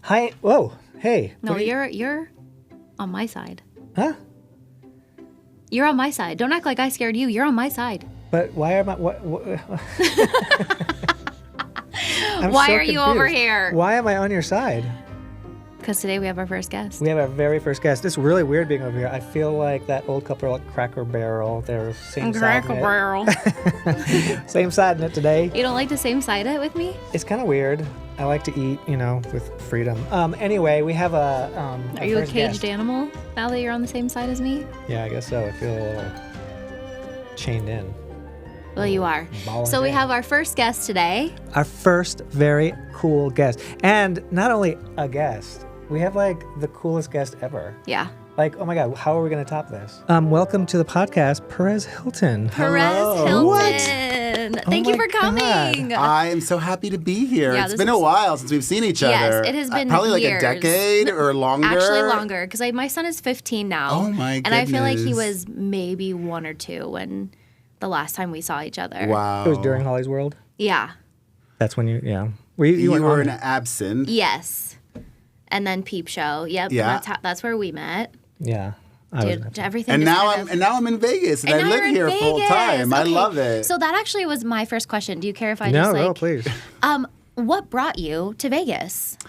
Hi. Whoa. Hey. No, you're on my side. Huh? You're on my side. Don't act like I scared you. You're on my side. But why am I? What? Why are you over here? Why am I on your side? Because today we have our first guest. We have our very first guest. It's really weird being over here. I feel like that old couple like Cracker Barrel. They're same side. Cracker Barrel. Same side in it today. You don't like to same side it with me? It's kind of weird. I like to eat, with freedom. Anyway, we have a. Are you a caged animal now that you're on the same side as me? Yeah, I guess so. I feel a little chained in. Well, you are. So we have our first guest today. Our first very cool guest. And not only a guest, we have like the coolest guest ever. Yeah. Like, oh my God, how are we going to top this? Welcome to the podcast, Perez Hilton. Perez Hilton. What? Thank you for coming. God. I am so happy to be here. Yeah, it's been a while since we've seen each other. Yes, it has been probably years. like a decade or longer. Actually longer, because my son is 15 now. Oh my goodness. And I feel like he was maybe 1 or 2 when the last time we saw each other. Wow. It was during Holly's World? Yeah. That's when you You were an absent. Yes. And then Peep Show. Yep. Yeah. That's where we met. Yeah. Dude, everything. And now I'm in Vegas and I live here full time. Okay. I love it. So that actually was my first question. Do you care if I No, please. What brought you to Vegas?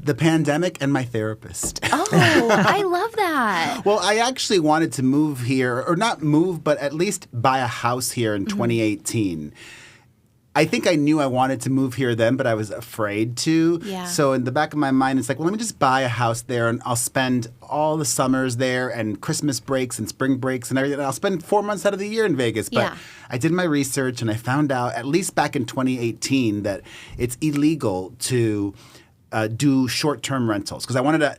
The pandemic and my therapist. Oh, I love that. Well, I actually wanted to move here, or not move, but at least buy a house here in 2018. I think I knew I wanted to move here then, but I was afraid to. Yeah. So in the back of my mind, it's like, well, let me just buy a house there and I'll spend all the summers there and Christmas breaks and spring breaks and everything. I'll spend 4 months out of the year in Vegas. But Yeah. I did my research and I found out, at least back in 2018, that it's illegal to do short-term rentals because I wanted to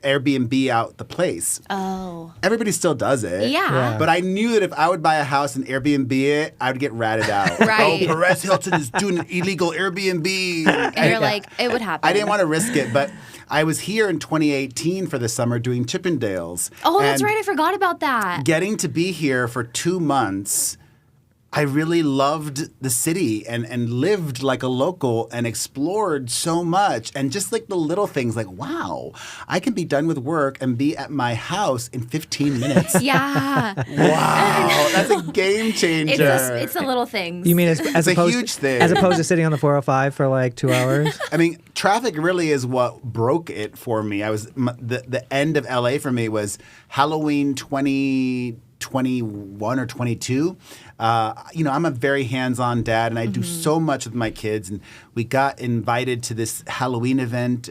Airbnb out the place. Oh. Everybody still does it. Yeah. But I knew that if I would buy a house and Airbnb it, I would get ratted out. Right. Oh, Perez Hilton is doing an illegal Airbnb. And you're like, it would happen. I didn't want to risk it, but I was here in 2018 for the summer doing Chippendales. Oh, that's And right. I forgot about that. Getting to be here for 2 months, I really loved the city and lived like a local and explored so much. And just like the little things like, wow, I can be done with work and be at my house in 15 minutes. Yeah. Wow, that's a game changer. It's the little things. You mean as It's a opposed huge thing. as opposed to sitting on the 405 for like 2 hours? I mean, traffic really is what broke it for me. The end of LA for me was Halloween 2021 or 22. I'm a very hands-on dad, and I do so much with my kids. And we got invited to this Halloween event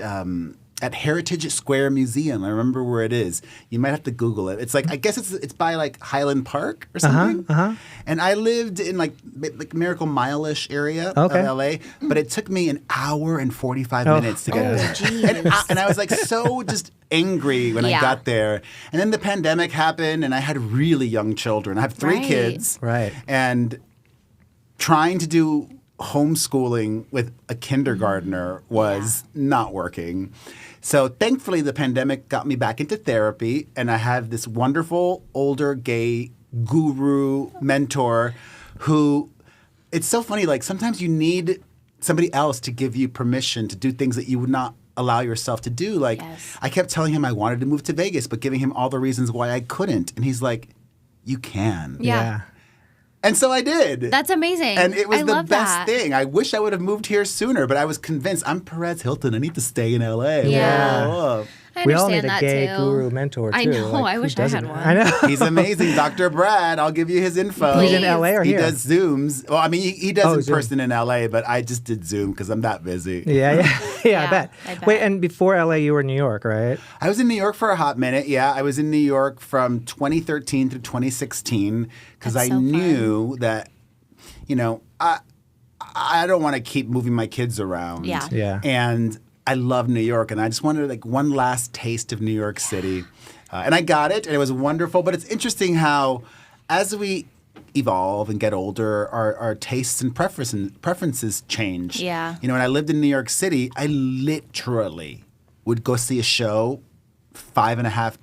at Heritage Square Museum. I remember where it is. You might have to Google it. It's like, I guess it's by like Highland Park or something. And I lived in like Miracle Mile-ish area of LA, but it took me an hour and 45 minutes to get there. And I was like so just angry when I got there. And then the pandemic happened and I had really young children. I have 3 kids. Right. And trying to do homeschooling with a kindergartner was not working. So thankfully the pandemic got me back into therapy and I have this wonderful older gay guru mentor who, it's so funny, like sometimes you need somebody else to give you permission to do things that you would not allow yourself to do. Like I kept telling him I wanted to move to Vegas, but giving him all the reasons why I couldn't. And he's like, you can. Yeah. And so I did. That's amazing. And it was I the love best that. thing. I wish I would have moved here sooner, but I was convinced I'm Perez Hilton. I need to stay in LA. Yeah. Whoa. I We all understand need a that gay too. guru mentor too. I know. Like, I who wish I doesn't? had one. I know. He's amazing. Dr. Brad, I'll give you his info. Please. He's in LA or He here? does Zooms. Well, I mean, he does in Zoom. person in LA, but I just did Zoom because I'm that busy. Yeah, I bet. I bet. Wait, and before LA, you were in New York, right? I was in New York for a hot minute. Yeah, I was in New York from 2013 to 2016 because That's I so knew that, I don't want to keep moving my kids around. Yeah. Yeah. And I love New York, and I just wanted like one last taste of New York City. And I got it, and it was wonderful. But it's interesting how as we evolve and get older, our tastes and preferences change. Yeah. When I lived in New York City, I literally would go see a show 5.5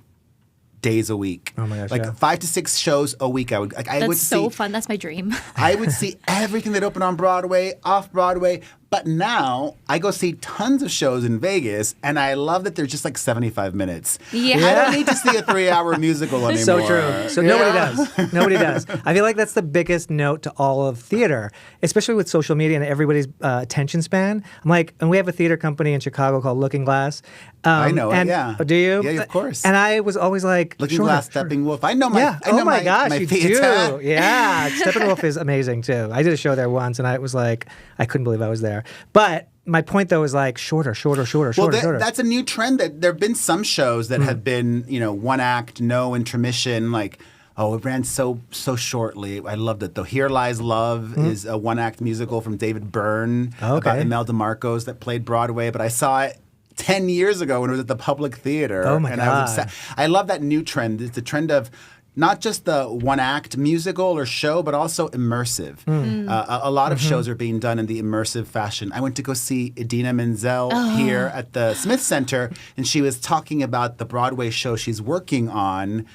days a week. Oh my gosh, like yeah. 5 to 6 shows a week. I would That's so fun. That's my dream. I would see everything that opened on Broadway, off Broadway, But now I go see tons of shows in Vegas, and I love that they're just like 75 minutes. Yeah. I don't need to see a 3-hour musical anymore. So true. So nobody does. Nobody does. I feel like that's the biggest note to all of theater, especially with social media and everybody's attention span. I'm like, and we have a theater company in Chicago called Looking Glass. I know and, it, yeah. Do you? Yeah, of course. And I was always like, Looking Glass, Stepping Wolf. I know my. Yeah. I know my gosh, my you theater. do. Yeah. Steppenwolf is amazing too. I did a show there once, and I was like, I couldn't believe I was there. But my point though is like shorter. That's a new trend. That there have been some shows that have been, one act, no intermission, like. Oh, it ran so shortly. I loved it, though. Here Lies Love is a one-act musical from David Byrne about Imelda Marcos that played Broadway. But I saw it 10 years ago when it was at the Public Theater. Oh, my and God. I love that new trend. It's the trend of not just the one-act musical or show, but also immersive. A lot of shows are being done in the immersive fashion. I went to go see Idina Menzel here at the Smith Center, and she was talking about the Broadway show she's working on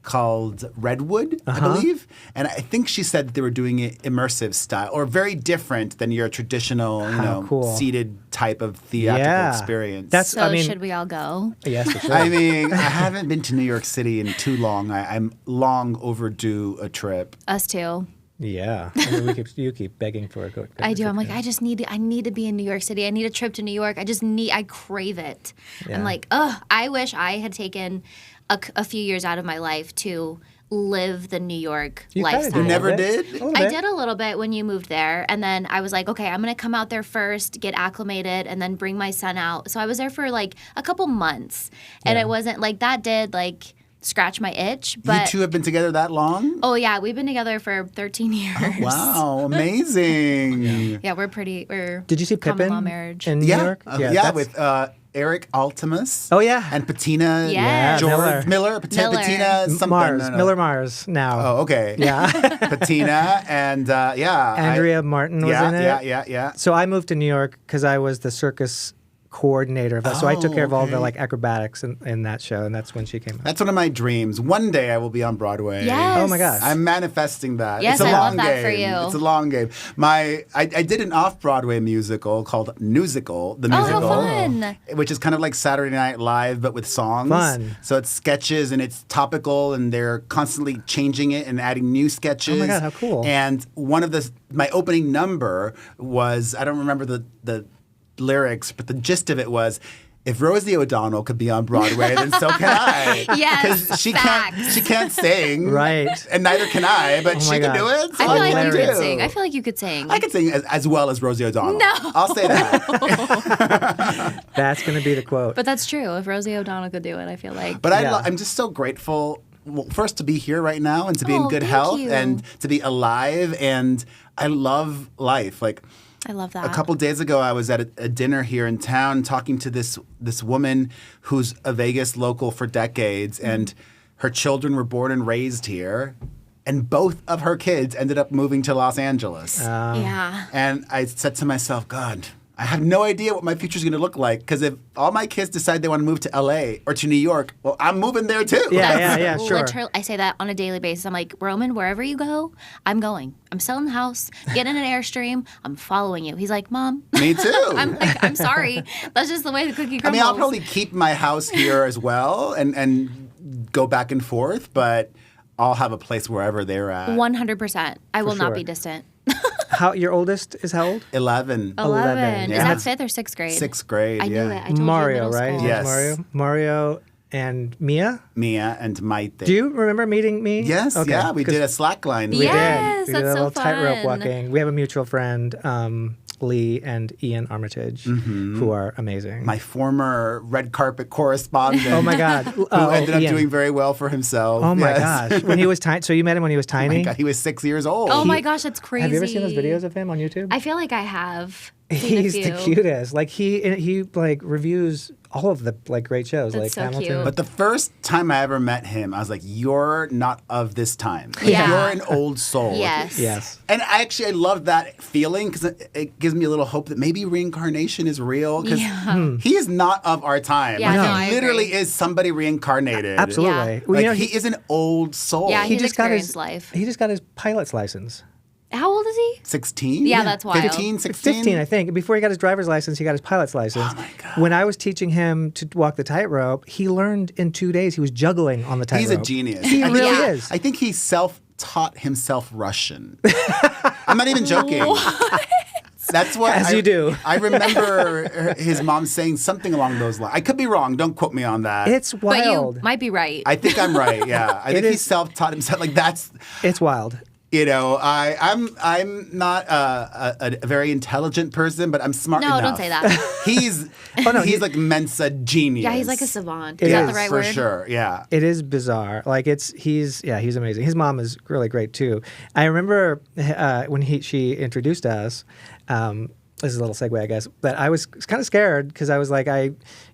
called Redwood, I believe. And I think she said that they were doing it immersive style, or very different than your traditional, cool. seated type of theatrical experience. Should we all go? Yes, for sure. I mean, I haven't been to New York City in too long. I'm long overdue a trip. Us too. Yeah. I mean, you keep begging for a good I do. trip, I'm like, yeah. I need to be in New York City. I need a trip to New York. I crave it. Yeah. I'm like, I wish I had taken a few years out of my life to live the New York lifestyle. You never did? I did a little bit when you moved there. And then I was like, okay, I'm going to come out there first, get acclimated, and then bring my son out. So I was there for like a couple months. And it wasn't like that did like scratch my itch. But you two have been together that long? Oh, yeah. We've been together for 13 years. Oh, wow. Amazing. Yeah, we're Did you see common Pippin law marriage. in New York? With Eric Altemus. Oh, yeah. And Patina Yes. George Miller. Patina something. Mars. No. Miller Mars now. Oh, okay. Yeah. Patina and Andrea Martin was in it. Yeah. So I moved to New York because I was the circus coordinator of that. So I took care of all the like acrobatics in that show, and that's when she came out. That's one of my dreams. One day I will be on Broadway. Yes. Oh my gosh. I'm manifesting that. Yes, it's a I long love that game. for you. It's a long game. I did an off-Broadway musical called Newsical, the musical. Oh, how fun. Which is kind of like Saturday Night Live, but with songs. Fun. So it's sketches, and it's topical, and they're constantly changing it and adding new sketches. Oh my God, how cool. And one of my opening number was, I don't remember the lyrics, but the gist of it was, if Rosie O'Donnell could be on Broadway, then so can I. Yes, because she facts. can't sing, Right. And neither can I. But she can God. do it. So I feel like you Hilarious. could sing. I feel like you could sing. I could sing as well as Rosie O'Donnell. No. I'll say that. That's going to be the quote. But that's true. If Rosie O'Donnell could do it, I feel like. But Yeah. I'm just so grateful. Well, first to be here right now and to be in Oh, good thank health you. and to be alive, and I love life. Like, I love that. a couple days ago, I was at a dinner here in town talking to this woman who's a Vegas local for decades, and her children were born and raised here, and both of her kids ended up moving to Los Angeles. Yeah. And I said to myself, God, I have no idea what my future's going to look like, because if all my kids decide they want to move to LA or to New York, well, I'm moving there too. Yeah, sure. Literally, I say that on a daily basis. I'm like, Roman, wherever you go, I'm going. I'm selling the house, getting an Airstream. I'm following you. He's like, Mom. Me too. I'm like, I'm sorry. That's just the way the cookie I crumbles. mean, I'll probably keep my house here as well and go back and forth, but I'll have a place wherever they're at. 100%. I will sure. not be distant. Your oldest is how old? 11. 11. Yeah. Is that 5th or 6th grade? 6th grade, I knew yeah. it. I told Mario, you middle right? school. Yes. Mario and Mia? Mia and Maite. Do you remember meeting me? Yes, Okay, yeah. We 'cause did a slackline. We Yes, did. We did that's a so little tightrope fun. walking. We have a mutual friend, Lee and Ian Armitage, who are amazing. My former red carpet correspondent. Oh my God. Who ended up Ian. doing very well for himself. Oh my Yes. gosh. When he was tiny. So you met him when he was Oh my tiny? God, he was 6 years old. Oh my gosh, that's crazy. Have you ever seen those videos of him on YouTube? I feel like I have. seen a He's the few. cutest. Like he like reviews all of the like great shows, That's like so Hamilton. cute. But the first time I ever met him, I was like, you're not of this time. Like, Yeah. You're an old soul. Yes. Yes. And I love that feeling, because it gives me a little hope that maybe reincarnation is real. Because he is not of our time. Yeah, Like, no, he I literally agree. is somebody reincarnated. Absolutely. Yeah. Well, Like, you know, he is an old soul. Yeah, he he's just got experienced his life. He just got his pilot's license. How old is he? 16? Yeah, that's wild. 15, 16? 15, I think. Before he got his driver's license, he got his pilot's license. Oh, my God. When I was teaching him to walk the tightrope, he learned in 2 days. He was juggling on the tightrope. He's a genius. He really Yeah. is. I think he self-taught himself Russian. I'm not even joking. That's what As you do. I remember his mom saying something along those lines. I could be wrong. Don't quote me on that. It's But wild. you might be right. I think I'm right. Yeah, I think he is- self-taught himself. Like that's, It's wild. you know, I'm not a very intelligent person, but I'm smart No, enough. don't say that. He's he's like Mensa genius. Yeah, he's like a savant. It Is that is, the right for word? sure. Yeah. It is bizarre. Like he's amazing. His mom is really great too. I remember when she introduced us. This is a little segue, I guess. But I was kind of scared because I was like,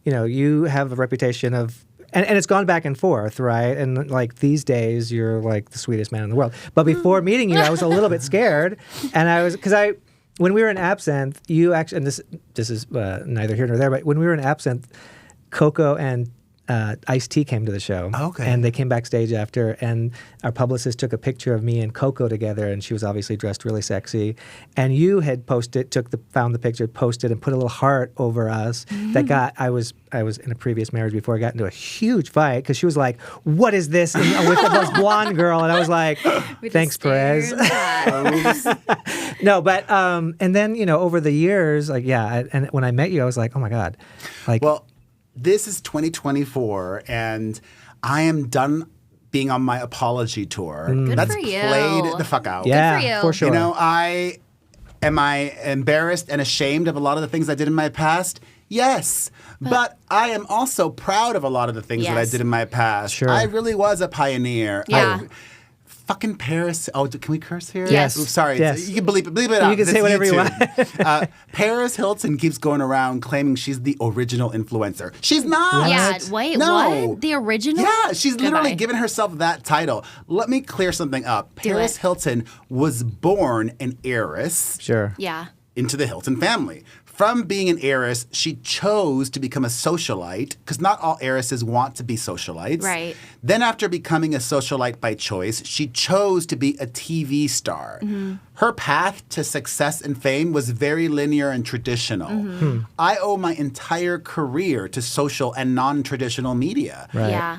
you have a reputation of, and it's gone back and forth, right? And like these days, you're like the sweetest man in the world. But before meeting you, I was a little bit scared, and I was when we were in Absinthe, you actually, and this is neither here nor there, but when we were in Absinthe, Coco and Ice-T came to the show. Okay. And they came backstage after, and our publicist took a picture of me and Coco together, and she was obviously dressed really sexy. And you had found the picture, posted, and put a little heart over us. That I was in a previous marriage before I got into a huge fight because she was like, "What is this?" with this blonde girl, and I was like, We just "Thanks, stared Perez." at- No, but and then over the years, and when I met you, I was like, "Oh my God!" Like, Well, this is 2024, and I am done being on my apology tour. Good That's for you. played the fuck out. yeah, for you. for sure. You know, am I embarrassed and ashamed of a lot of the things I did in my past? Yes. But I am also proud of a lot of the things that I Yes. did in my past. Sure. I really was a pioneer. Yeah. Fucking Paris. Oh, can we curse here? Yes. Oops, sorry. Yes. You can bleep it out. You can say It's whatever you YouTube. Paris Hilton keeps going around claiming she's the original influencer. She's not. Yeah, wait, No. what? The original? Yeah, she's literally Goodbye. given herself that title. Let me clear something up. Do Paris it. Hilton was born an heiress sure. Yeah. into the Hilton family. From being an heiress, she chose to become a socialite because not all heiresses want to be socialites. Right. Then, after becoming a socialite by choice, she chose to be a TV star. Her path to success and fame was very linear and traditional. I owe my entire career to social and non-traditional media. Right. Yeah.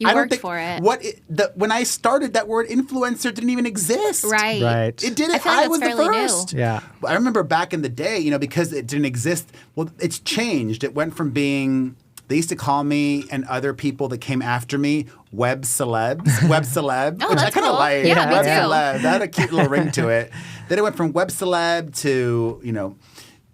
You I don't worked think for it. when I started, that word influencer didn't even exist. Right. Right. It didn't. I feel like was that's the fairly new. first. Yeah. I remember back in the day, because it didn't exist. Well, it's changed. It went from being. They used to call me and other people that came after me web celeb, Oh, which I that's kind of cool. like. Yeah, me web too. celeb. That had a cute little ring to it. Then it went from web celeb to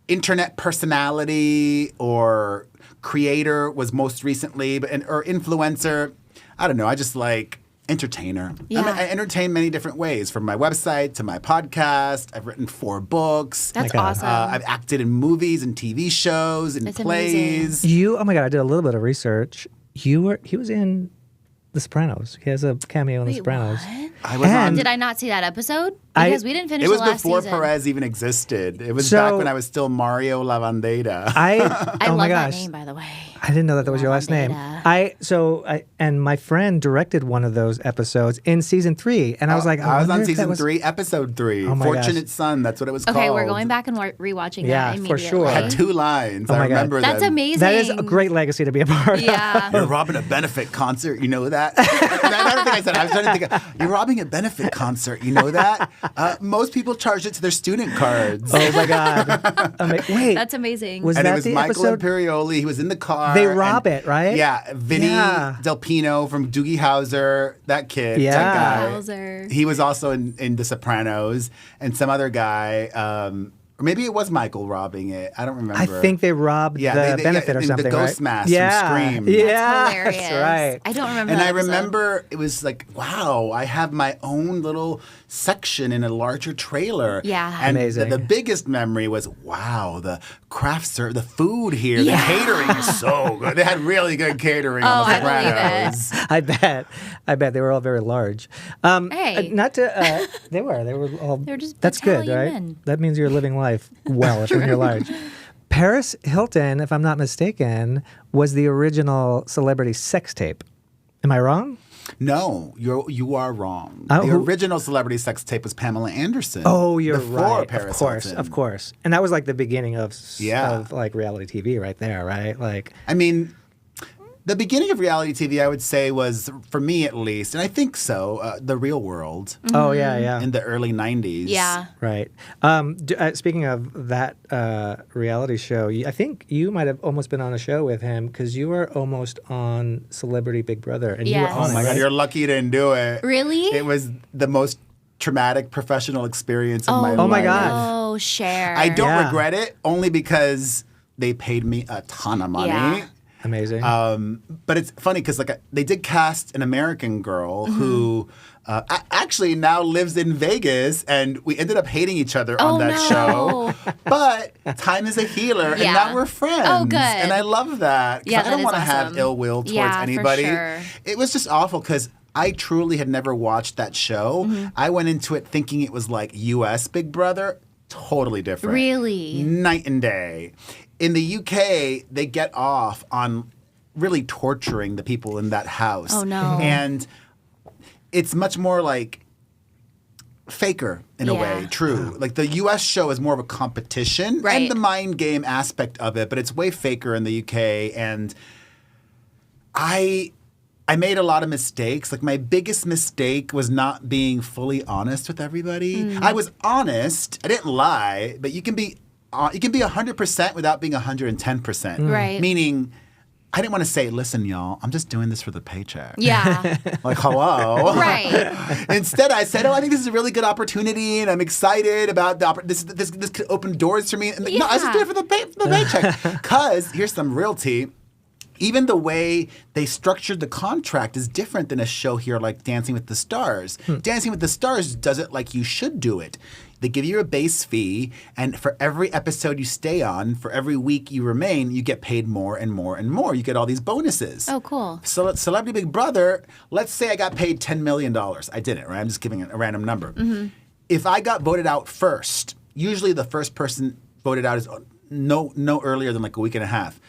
internet personality or creator was most recently, or influencer. I don't know. I just like entertainer. Yeah. I entertain many different ways, from my website to my podcast. I've written 4 books. That's God. awesome. I've acted in movies and TV shows and That's plays. Oh my God, I did a little bit of research. He was in The Sopranos. He has a cameo in The Wait, Sopranos. what? I was And- on. Did I not see that episode? I- Because we didn't finish It was the last before season. Perez even existed. It was So- back when I was still Mario Lavandera. I oh love my that gosh. name, by the way. I didn't know that was your last name. Lavandera. And my friend directed one of those episodes in season 3, and I was like, I was wonder on if that season was- 3, episode 3. Oh my Fortunate gosh. Son. That's what it was called. Okay, we're going back and rewatching Yeah, that for immediately. sure. It had 2 lines. Oh I my God. remember That's them. amazing. That is a great legacy to be a part of. Yeah. You're robbing a benefit concert, you know that? I don't think I said it. I was trying to think of, you're robbing a benefit concert, you know that? Most people charge it to their student cards. Oh my God. Wait. That's amazing. Was And it that was the Michael episode? Imperioli. He was in the car. They rob it, right? Yeah. Vinny Yeah. Del Pino from Doogie Howser, that kid, Yeah. that guy. Howser. He was also in The Sopranos. And some other guy, or maybe it was Michael robbing it. I don't remember. I think they robbed the benefit or the something, ghost right? mask from Yeah. Scream. Yeah. That's hilarious. That's right. I don't remember And that I episode. remember it was like, wow, I have my own little section in a larger trailer. Yeah. And Amazing. The biggest memory was, wow, the the food here, Yeah. the catering is so good. They had really good catering Oh, on The I believe Sopranos. I bet they were all very large. Hey. Not to. They were all. They were just That's good, Italian right? men. That means you're living life well if you're large. Paris Hilton, if I'm not mistaken, was the original celebrity sex tape. Am I wrong? No, you are wrong. Oh, The original celebrity sex tape was Pamela Anderson. Oh, you're before right. Perez Hilton. Of course. And that was like the beginning of Yeah. like reality TV right there, right? Like, I mean, the beginning of reality TV, I would say, was, for me at least, and I think so, The Real World oh yeah. in the early 90s. Yeah. Right. Speaking of that reality show, I think you might have almost been on a show with him because you were almost on Celebrity Big Brother. And you were Yes. on Oh my it, God, right? you're lucky you didn't do it. Really? It was the most traumatic professional experience of my life. Oh my God. Oh, share. I don't Yeah. regret it, only because they paid me a ton of money. Yeah. Amazing. But it's funny because they did cast an American girl who actually now lives in Vegas, and we ended up hating each other on that show. But time is a healer, and Yeah. now we're friends. Oh, good. And I love that. 'Cause Yeah, I that don't is want to have awesome. ill will towards Yeah, for anybody. sure. It was just awful because I truly had never watched that show. I went into it thinking it was like U.S. Big Brother. Totally different. Really? Night and day. In the UK, they get off on really torturing the people in that house. Oh, no. And it's much more like faker in a way, true. Like the US show is more of a competition Right. and the mind game aspect of it, but it's way faker in the UK. And I made a lot of mistakes. Like my biggest mistake was not being fully honest with everybody. I was honest. I didn't lie, but you can be 100% without being 110%. Right. Meaning, I didn't want to say, listen, y'all, I'm just doing this for the paycheck. Yeah. Like, hello. Right. Instead, I said, I think this is a really good opportunity, and I'm excited about this could open doors for me. And no, I was just doing it for the paycheck. Because here's some real tea. Even the way they structured the contract is different than a show here like Dancing with the Stars. Dancing with the Stars does it like you should do it. They give you a base fee, and for every episode you stay on, for every week you remain, you get paid more and more and more. You get all these bonuses. Oh, cool. So Celebrity Big Brother, let's say I got paid $10 million. I didn't, right? I'm just giving a random number. If I got voted out first, usually the first person voted out is no earlier than like a week and a half.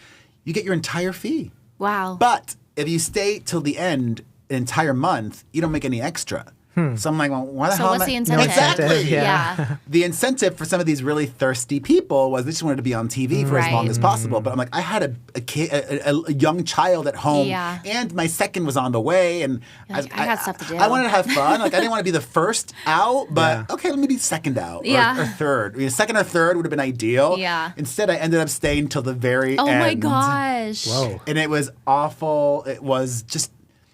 You get your entire fee. Wow. But if you stay till the end, an entire month, you don't make any extra. So I'm like, well, why the So hell what's am I- the incentive? Exactly. Yeah. The incentive for some of these really thirsty people was they just wanted to be on TV for as long Right. as possible. But I'm like, I had a kid, a young child at home, Yeah. and my second was on the way, and like, I got stuff to do. I wanted to have fun. Like I didn't want to be the first out, but okay, let me be second out or third. I mean, second or third would have been ideal. Yeah. Instead, I ended up staying till the very Oh end. my gosh. Whoa. And it was awful. It was just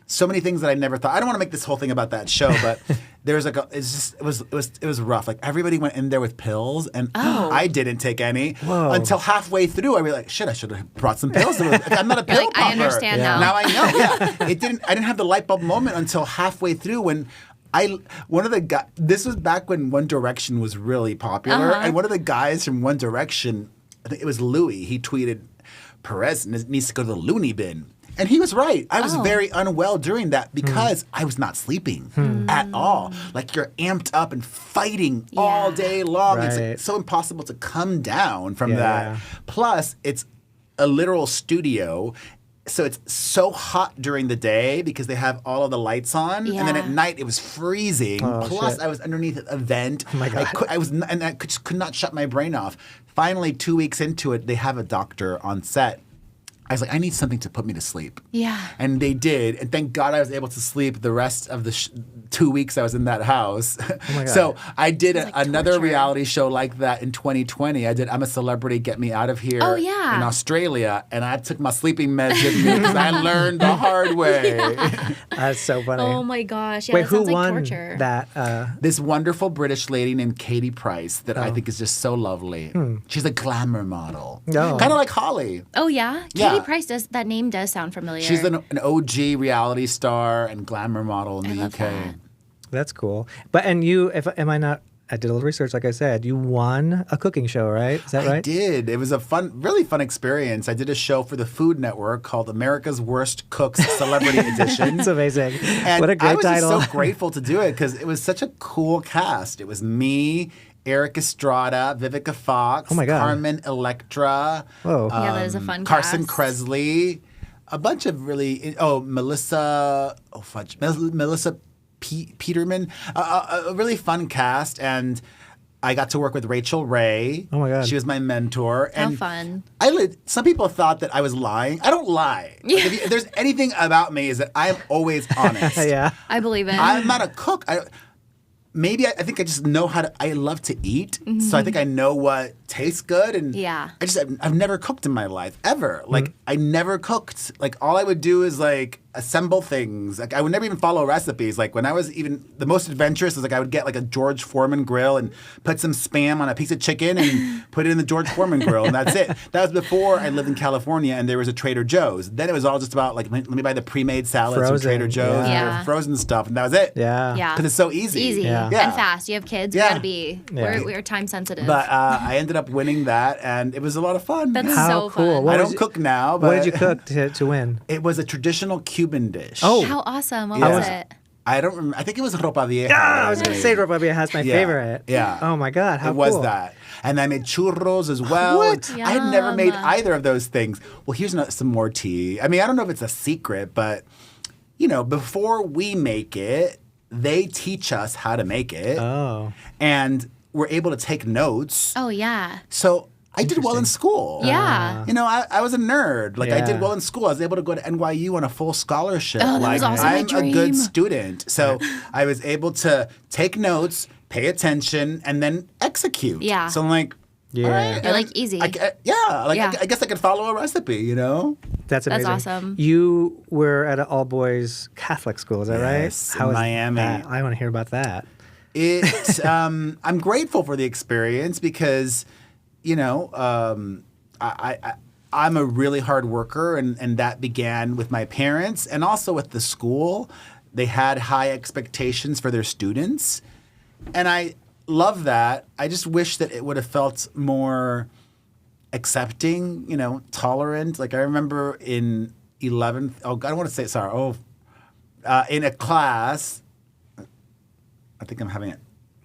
so many things that I never thought. I don't want to make this whole thing about that show, but there's like it was rough. Like everybody went in there with pills, and I didn't take any until halfway through. I was like, shit, I should have brought some pills. I'm not a pill like, popper. I understand now. Now I know. Yeah, I didn't have the light bulb moment until halfway through when. One of the guys, this was back when One Direction was really popular, and one of the guys from One Direction, I think it was Louis, he tweeted, Perez needs to go to the loony bin. And he was right. I was very unwell during that because I was not sleeping at all. Like you're amped up and fighting all day long. It's Right. like so impossible to come down from Yeah, that. yeah. Plus, it's a literal studio. So it's so hot during the day because they have all of the lights on, and then Yeah. at night it was freezing. Plus, shit. I was underneath a vent. Oh my God. I just could not shut my brain off. Finally, 2 weeks into it, they have a doctor on set. I was like, I need something to put me to sleep. Yeah. And they did. And thank God I was able to sleep the rest of the 2 weeks I was in that house. Oh my God. So I did like another torture. reality show like that in 2020. I did I'm a Celebrity, Get Me Out of Here Oh, yeah. in Australia. And I took my sleeping meds with me because I learned the hard way. That's so funny. Oh my gosh. Yeah, Wait, that who sounds like won torture. that? This wonderful British lady named Katie Price that I think is just so lovely. She's a glamour model. Oh. Kind of like Holly. Oh yeah. Yeah. Katie Price that name does sound familiar. She's an OG reality star and glamour model in the love UK. that. That's cool. But and you, am I not? I did a little research. Like I said, you won a cooking show, right? Is that right? I did. It was a really fun experience. I did a show for the Food Network called America's Worst Cooks Celebrity Edition. It's amazing. And What a great I was title. just so grateful to do it because it was such a cool cast. It was me, Eric Estrada, Vivica Fox, Oh my God. Carmen Electra, Whoa. Yeah, that is a fun Carson cast. Kressley. a bunch of really Melissa Peterman, a really fun cast, and I got to work with Rachel Ray. Oh my God. She was my mentor. How And fun. some people thought that I was lying. I don't lie. Like, if there's anything about me is that I am always honest. Yeah. I believe it. I'm not a cook. I think I just know how to. I love to eat, so I think I know what tastes good. And Yeah. I've never cooked in my life ever. Like I never cooked. Like all I would do is like assemble things. Like I would never even follow recipes. Like when I was even the most adventurous was like I would get like a George Foreman grill and put some Spam on a piece of chicken and put it in the George Foreman grill, and that's it. That was before I lived in California and there was a Trader Joe's. Then it was all just about like let me buy the pre-made salads from Frozen, Trader Joe's yeah. or frozen stuff, and that was it. Yeah. Yeah. Because it's so easy. Easy Yeah. Yeah. and fast. You have kids. Yeah. We gotta be. Yeah. We're time sensitive. But I ended up winning that, and it was a lot of fun. That's How so cool. fun. What I was don't you- cook now, but What did you cook to win? It was a traditional Cuban dish. Oh. How awesome. What Yeah. was it? I don't remember. I think it was ropa vieja. I was going to say Ropa Vieja has my Yeah. favorite. Yeah. Oh my God. How It was cool. that. And I made churros as well. What? I had never made Yum. either of those things. Well, here's some more tea. I mean, I don't know if it's a secret, but, before we make it, they teach us how to make it. Oh. And we're able to take notes. Oh yeah. So I did well in school. Yeah. I was a nerd. Like I Yeah. did well in school. I was able to go to NYU on a full scholarship. Oh, that like was also my I'm a dream. good student. So I was able to take notes, pay attention, and then execute. Yeah. So I'm like, Yeah. all right. You're like, easy. I Yeah. guess I could follow a recipe, That's That's amazing. awesome. You were at an all-boys Catholic school, is that Yes, right? in is Miami. that? I want to hear about that. I'm grateful for the experience because, I'm a really hard worker, and that began with my parents and also with the school. They had high expectations for their students, and I love that. I just wish that it would have felt more accepting, tolerant. Like I remember in 11th, I don't want to say it, sorry. In a class, I think I'm having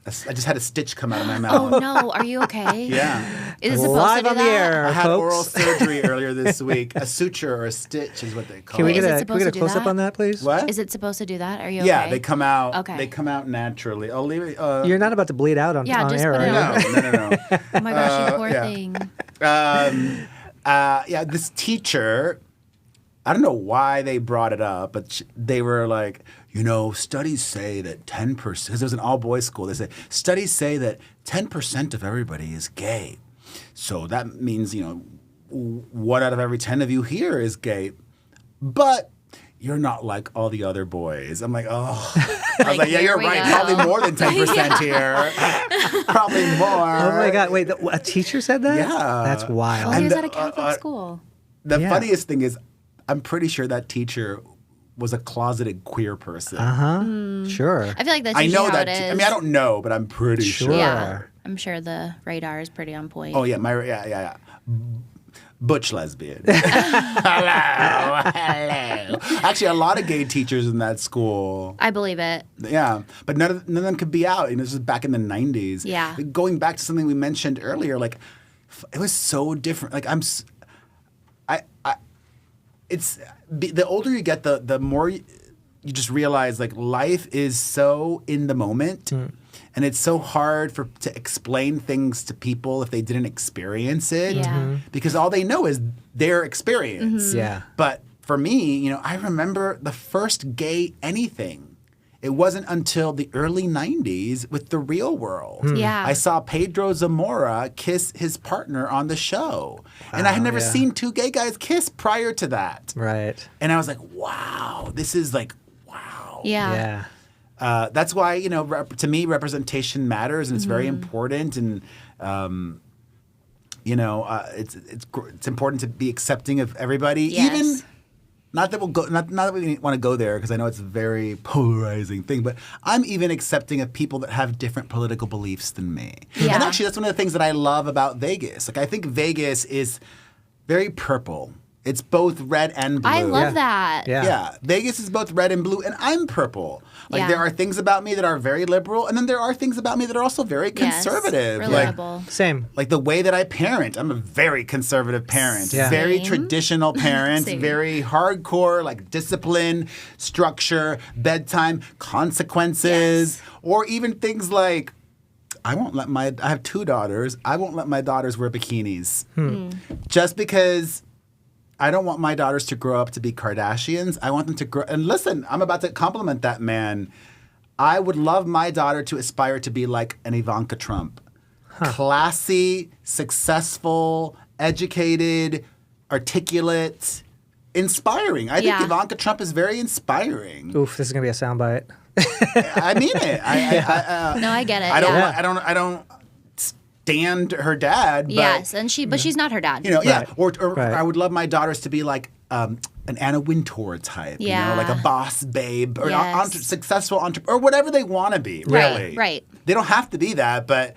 I just had a stitch come out of my mouth. Oh no. Are you okay? Yeah. Is it supposed Live to do on the that? air, I had folks. oral surgery earlier this week. A suture or a stitch is what they call Can we it. Is get it a supposed to do close up that? on that, please? What? Is it supposed to do that? Are you Yeah, okay? they come out. Okay. They come out naturally. I'll leave it. You're not about to bleed out on Yeah, just air, put are it you? on. No. Oh my gosh, you poor yeah. thing. This teacher, I don't know why they brought it up, but they were like, studies say that 10%, because it was an all-boys school, they say, studies say that 10% of everybody is gay. So that means, 1 out of every 10 of you here is gay. But you're not like all the other boys. I'm like, oh. I was like, yeah, here you're we right. go. Probably more than 10% here. Probably more. Oh my God! Wait, a teacher said that? Yeah. That's wild. Well, he was the- at a Catholic school. The Yeah. funniest thing is, I'm pretty sure that teacher was a closeted queer person. Sure. I feel like that's I usually know how that. it is. I mean, I don't know, but I'm pretty Sure. sure. Yeah. I'm sure the radar is pretty on point. Oh yeah, yeah. Butch lesbian. hello. Actually, a lot of gay teachers in that school. I believe it. Yeah, but none of them could be out. This was back in the 90s. Yeah. Going back to something we mentioned earlier, like it was so different. Like the older you get, the more you just realize like life is so in the moment. And it's so hard to explain things to people if they didn't experience it. Yeah. Because all they know is their experience. Yeah. But for me, I remember the first gay anything. It wasn't until the early 90s with The Real World. Yeah. I saw Pedro Zamora kiss his partner on the show. And I had never yeah. seen two gay guys kiss prior to that. Right. And I was like, wow, this is like, wow. Yeah. Yeah. That's why, to me, representation matters and it's very important. And, it's important to be accepting of everybody. Yes. Even, not that we want to go there because I know it's a very polarizing thing, but I'm even accepting of people that have different political beliefs than me. Yeah. And actually, that's one of the things that I love about Vegas. Like, I think Vegas is very purple. It's both red and blue. I love that. Yeah. Yeah, Vegas is both red and blue, and I'm purple. Like, Yeah. there are things about me that are very liberal, and then there are things about me that are also very conservative. Relatable. Same. Like the way that I parent. I'm a very conservative parent. Yeah. Very Same. traditional parent. Same. Very hardcore, like discipline, structure, bedtime, consequences, Yes. or even things like, I have 2 daughters. I won't let my daughters wear bikinis. Just because I don't want my daughters to grow up to be Kardashians. I want them to grow. And listen, I'm about to compliment that man. I would love my daughter to aspire to be like an Ivanka Trump. Classy, successful, educated, articulate, inspiring. I think Yeah. Ivanka Trump is very inspiring. Oof, this is going to be a soundbite. I mean it. No, I get it. I don't. yeah. I don't stand her dad. But, Yes, and she's not her dad. You know, yeah. Right. Or Right. I would love my daughters to be like an Anna Wintour type. Yeah. You know, like a boss babe or Yes. successful entrepreneur or whatever they want to be. Right, Really. right. They don't have to be that, but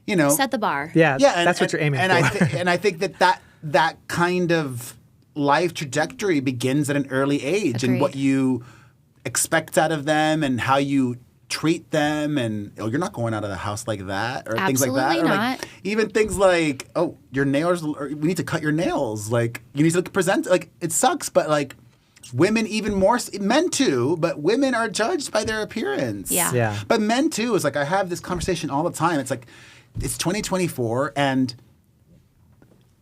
you know. Set the bar. Yeah, Yeah, that's what you're aiming and for. and I think that kind of life trajectory begins at an early age, and Agreed. what you expect out of them, and how you treat them, and you're not going out of the house like that, or things like that, Absolutely or like not. even things like, oh, your nails, or we need to cut your nails, like you need to present, like it sucks, but like women even more, men too, but women are judged by their appearance. Yeah. Yeah. But men too is like, I have this conversation all the time. It's like, it's 2024, and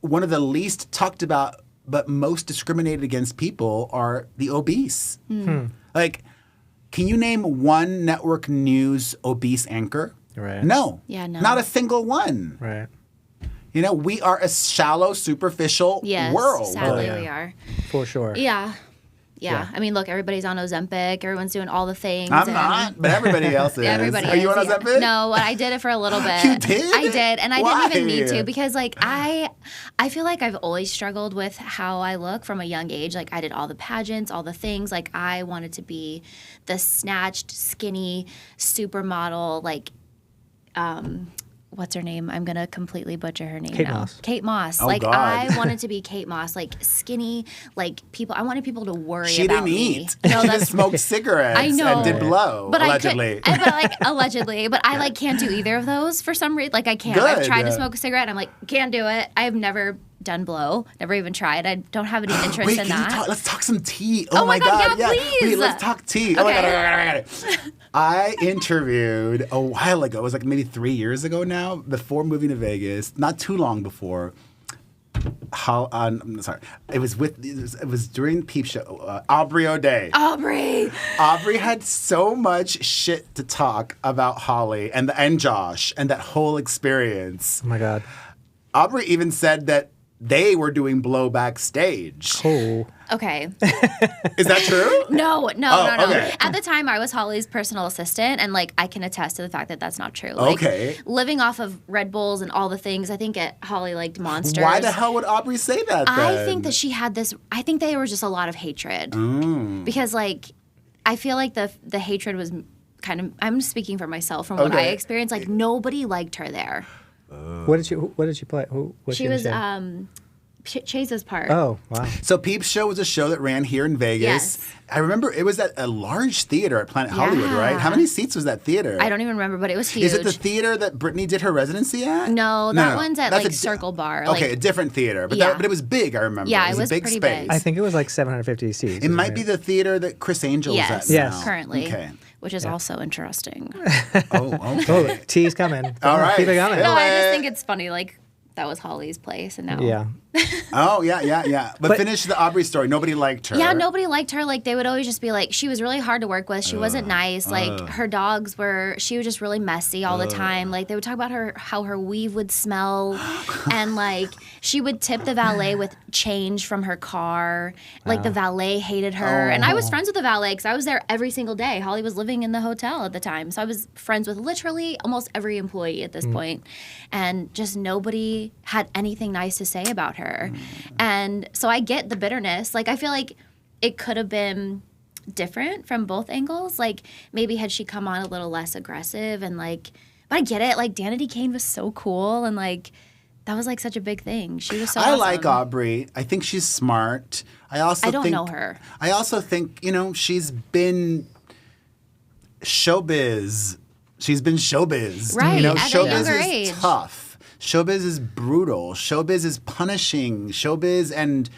one of the least talked about but most discriminated against people are the obese. Like, can you name one network news obese anchor? Right. No. Yeah, no. Not a single one. Right. You know, we are a shallow, superficial Yes, world. sadly yeah. we are. For sure. Yeah. Yeah. I mean, look, everybody's on Ozempic. Everyone's doing all the things. I'm and- not, but everybody else is. Everybody Are you is, on yeah. Ozempic? No, I did it for a little bit. You did? I did, and I didn't even need Why? to because, like, I feel like I've always struggled with how I look from a young age. Like, I did all the pageants, all the things. Like, I wanted to be the snatched, skinny supermodel. Like, what's her name? I'm gonna completely butcher her name Kate now. Moss. Kate Moss. Oh, like, God. I wanted to be Kate Moss. Like, skinny. Like, people. I wanted people to worry She about didn't me. eat. No, She that's just smoked cigarettes I know. and did blow, but allegedly. I could, but like allegedly, but I like can't do either of those for some reason. Like I can't. I've Good, tried to yeah. smoke a cigarette. And I'm like, can't do it. I've never done blow. Never even tried. I don't have any interest Wait, in can you that. talk? Let's talk some tea. Oh my God, yeah, please. Wait, let's talk tea. Oh my Okay. God, oh my God, oh my God. I interviewed a while ago. It was like maybe 3 years ago now, before moving to Vegas. Not too long before. I'm sorry. It was during Peep Show. Aubrey O'Day. Aubrey. Aubrey had so much shit to talk about Holly and Josh and that whole experience. Oh my God. Aubrey even said that they were doing blow backstage. Cool. Okay. Is that true? No. okay. At the time, I was Holly's personal assistant, and like I can attest to the fact that that's not true. Like, Okay. Living off of Red Bulls and all the things, I think Holly liked Monsters. Why the hell would Aubrey say that then? I think that she had this. I think they were just a lot of hatred because, like, I feel like the hatred was kind of. I'm speaking for myself from what I Okay. experienced. Like nobody liked her there. What did you play? Who was She in was Shane? Chase's part. Oh, wow. So Peep Show was a show that ran here in Vegas. Yes. I remember it was at a large theater at Planet Hollywood, right? How many seats was that theater? I don't even remember, but it was huge. Is it the theater that Brittany did her residency at? No, that one's at That's like a Circle Bar. Okay, like, a different theater, but Yeah. but it was big. I remember. Yeah, it was it was a big pretty space. big. I think it was like 750 seats. It might be the theater that Chris Angel yes, is at now. currently. Okay. Which is also interesting. Oh, Oh, okay. tea's coming. All right. Keep it coming. No, I Hey. just think it's funny. Like that was Holly's place, and now Yeah. Oh, yeah. But finish the Aubrey story. Nobody liked her. Yeah, nobody liked her. Like they would always just be like, she was really hard to work with. She wasn't nice. Like her dogs were. She was just really messy all the time. Like they would talk about how her weave would smell, and like she would tip the valet with change from her car. Like the valet hated her, and I was friends with the valet because I was there every single day. Holly was living in the hotel at the time, so I was friends with literally almost every employee at this point, and just nobody had anything nice to say about her. And so I get the bitterness. Like I feel like it could have been different from both angles. Like maybe had she come on a little less aggressive and like, but I get it. Like Danity Kane was so cool and like That was like such a big thing. She was so I awesome. like Aubrey. I think she's smart. I don't know her. I also think, she's been showbiz. She's been showbiz. Right, at a showbiz younger is age. tough. Showbiz is brutal. Showbiz is punishing. Showbiz and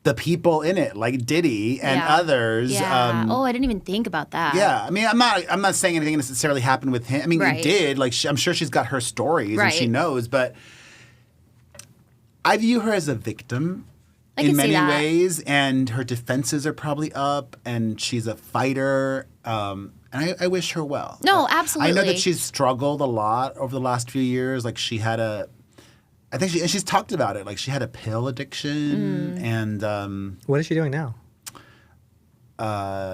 the people in it, like Diddy and others. Yeah. I didn't even think about that. Yeah, I mean, I'm not saying anything necessarily happened with him. I mean, Right. it did. Like, I'm sure she's got her stories and she Right. knows, but I view her as a victim I in can see many that. ways, and her defenses are probably up, and she's a fighter. And I wish her well. No, I know absolutely. that she's struggled a lot over the last few years. Like, she had and she's talked about it. Like, she had a pill addiction, and What is she doing now?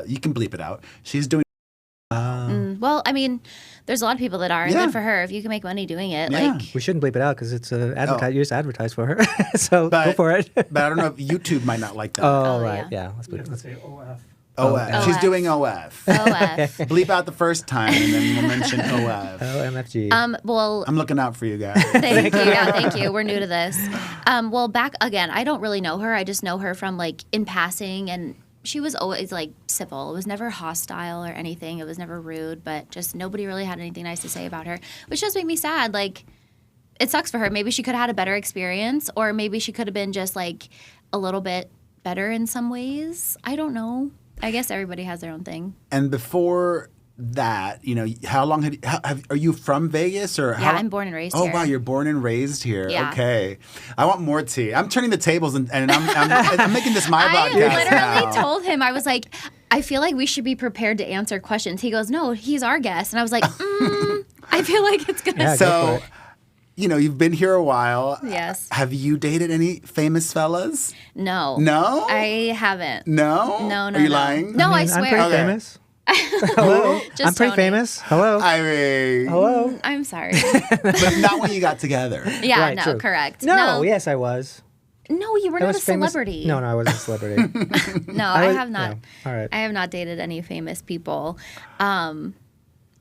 you can bleep it out. She's doing. Well, I mean, there's a lot of people that are. And Yeah. good for her if you can make money doing it. Yeah. Like, We shouldn't bleep it out because it's you just advertise for her. So go But- for it. But I don't know if YouTube might not like that. Oh, Oh, right. yeah. Yeah. Let's bleep it. Say OF. OF. She's OF. doing OF. OF. Bleep out the first time, and then we'll mention OF. OMFG. Well, I'm looking out for you guys. thank you. Yeah, thank you. We're new to this. Well, back again, I don't really know her. I just know her from like in passing, and she was always like civil. It was never hostile or anything. It was never rude, but just nobody really had anything nice to say about her, which does make me sad. Like, it sucks for her. Maybe she could have had a better experience, or maybe she could have been just like a little bit better in some ways. I don't know. I guess everybody has their own thing. And before that, how long are you from Vegas or? Yeah, I'm born and raised Oh here. wow, you're born and raised here. Yeah. Okay, I want more tea. I'm turning the tables and I'm making this my I podcast literally now. told him, I was like, I feel like we should be prepared to answer questions. He goes, no, he's our guest. And I was like, I feel like it's going to. Yeah, go So, for it. you've been here a while. Yes. Have you dated any famous fellas? No. No? I haven't. No? No, Are you no. lying? No, I I'm swear. pretty Okay. famous. Hello. Just I'm pretty Tony. famous. Hello. I mean, Hello. I'm sorry. but not when you got together. Yeah, Right, no, true. correct. No, yes, I was. No, you were I not a was famous. celebrity. No, I wasn't a celebrity. No, I was- have not. no. All right. I have not dated any famous people.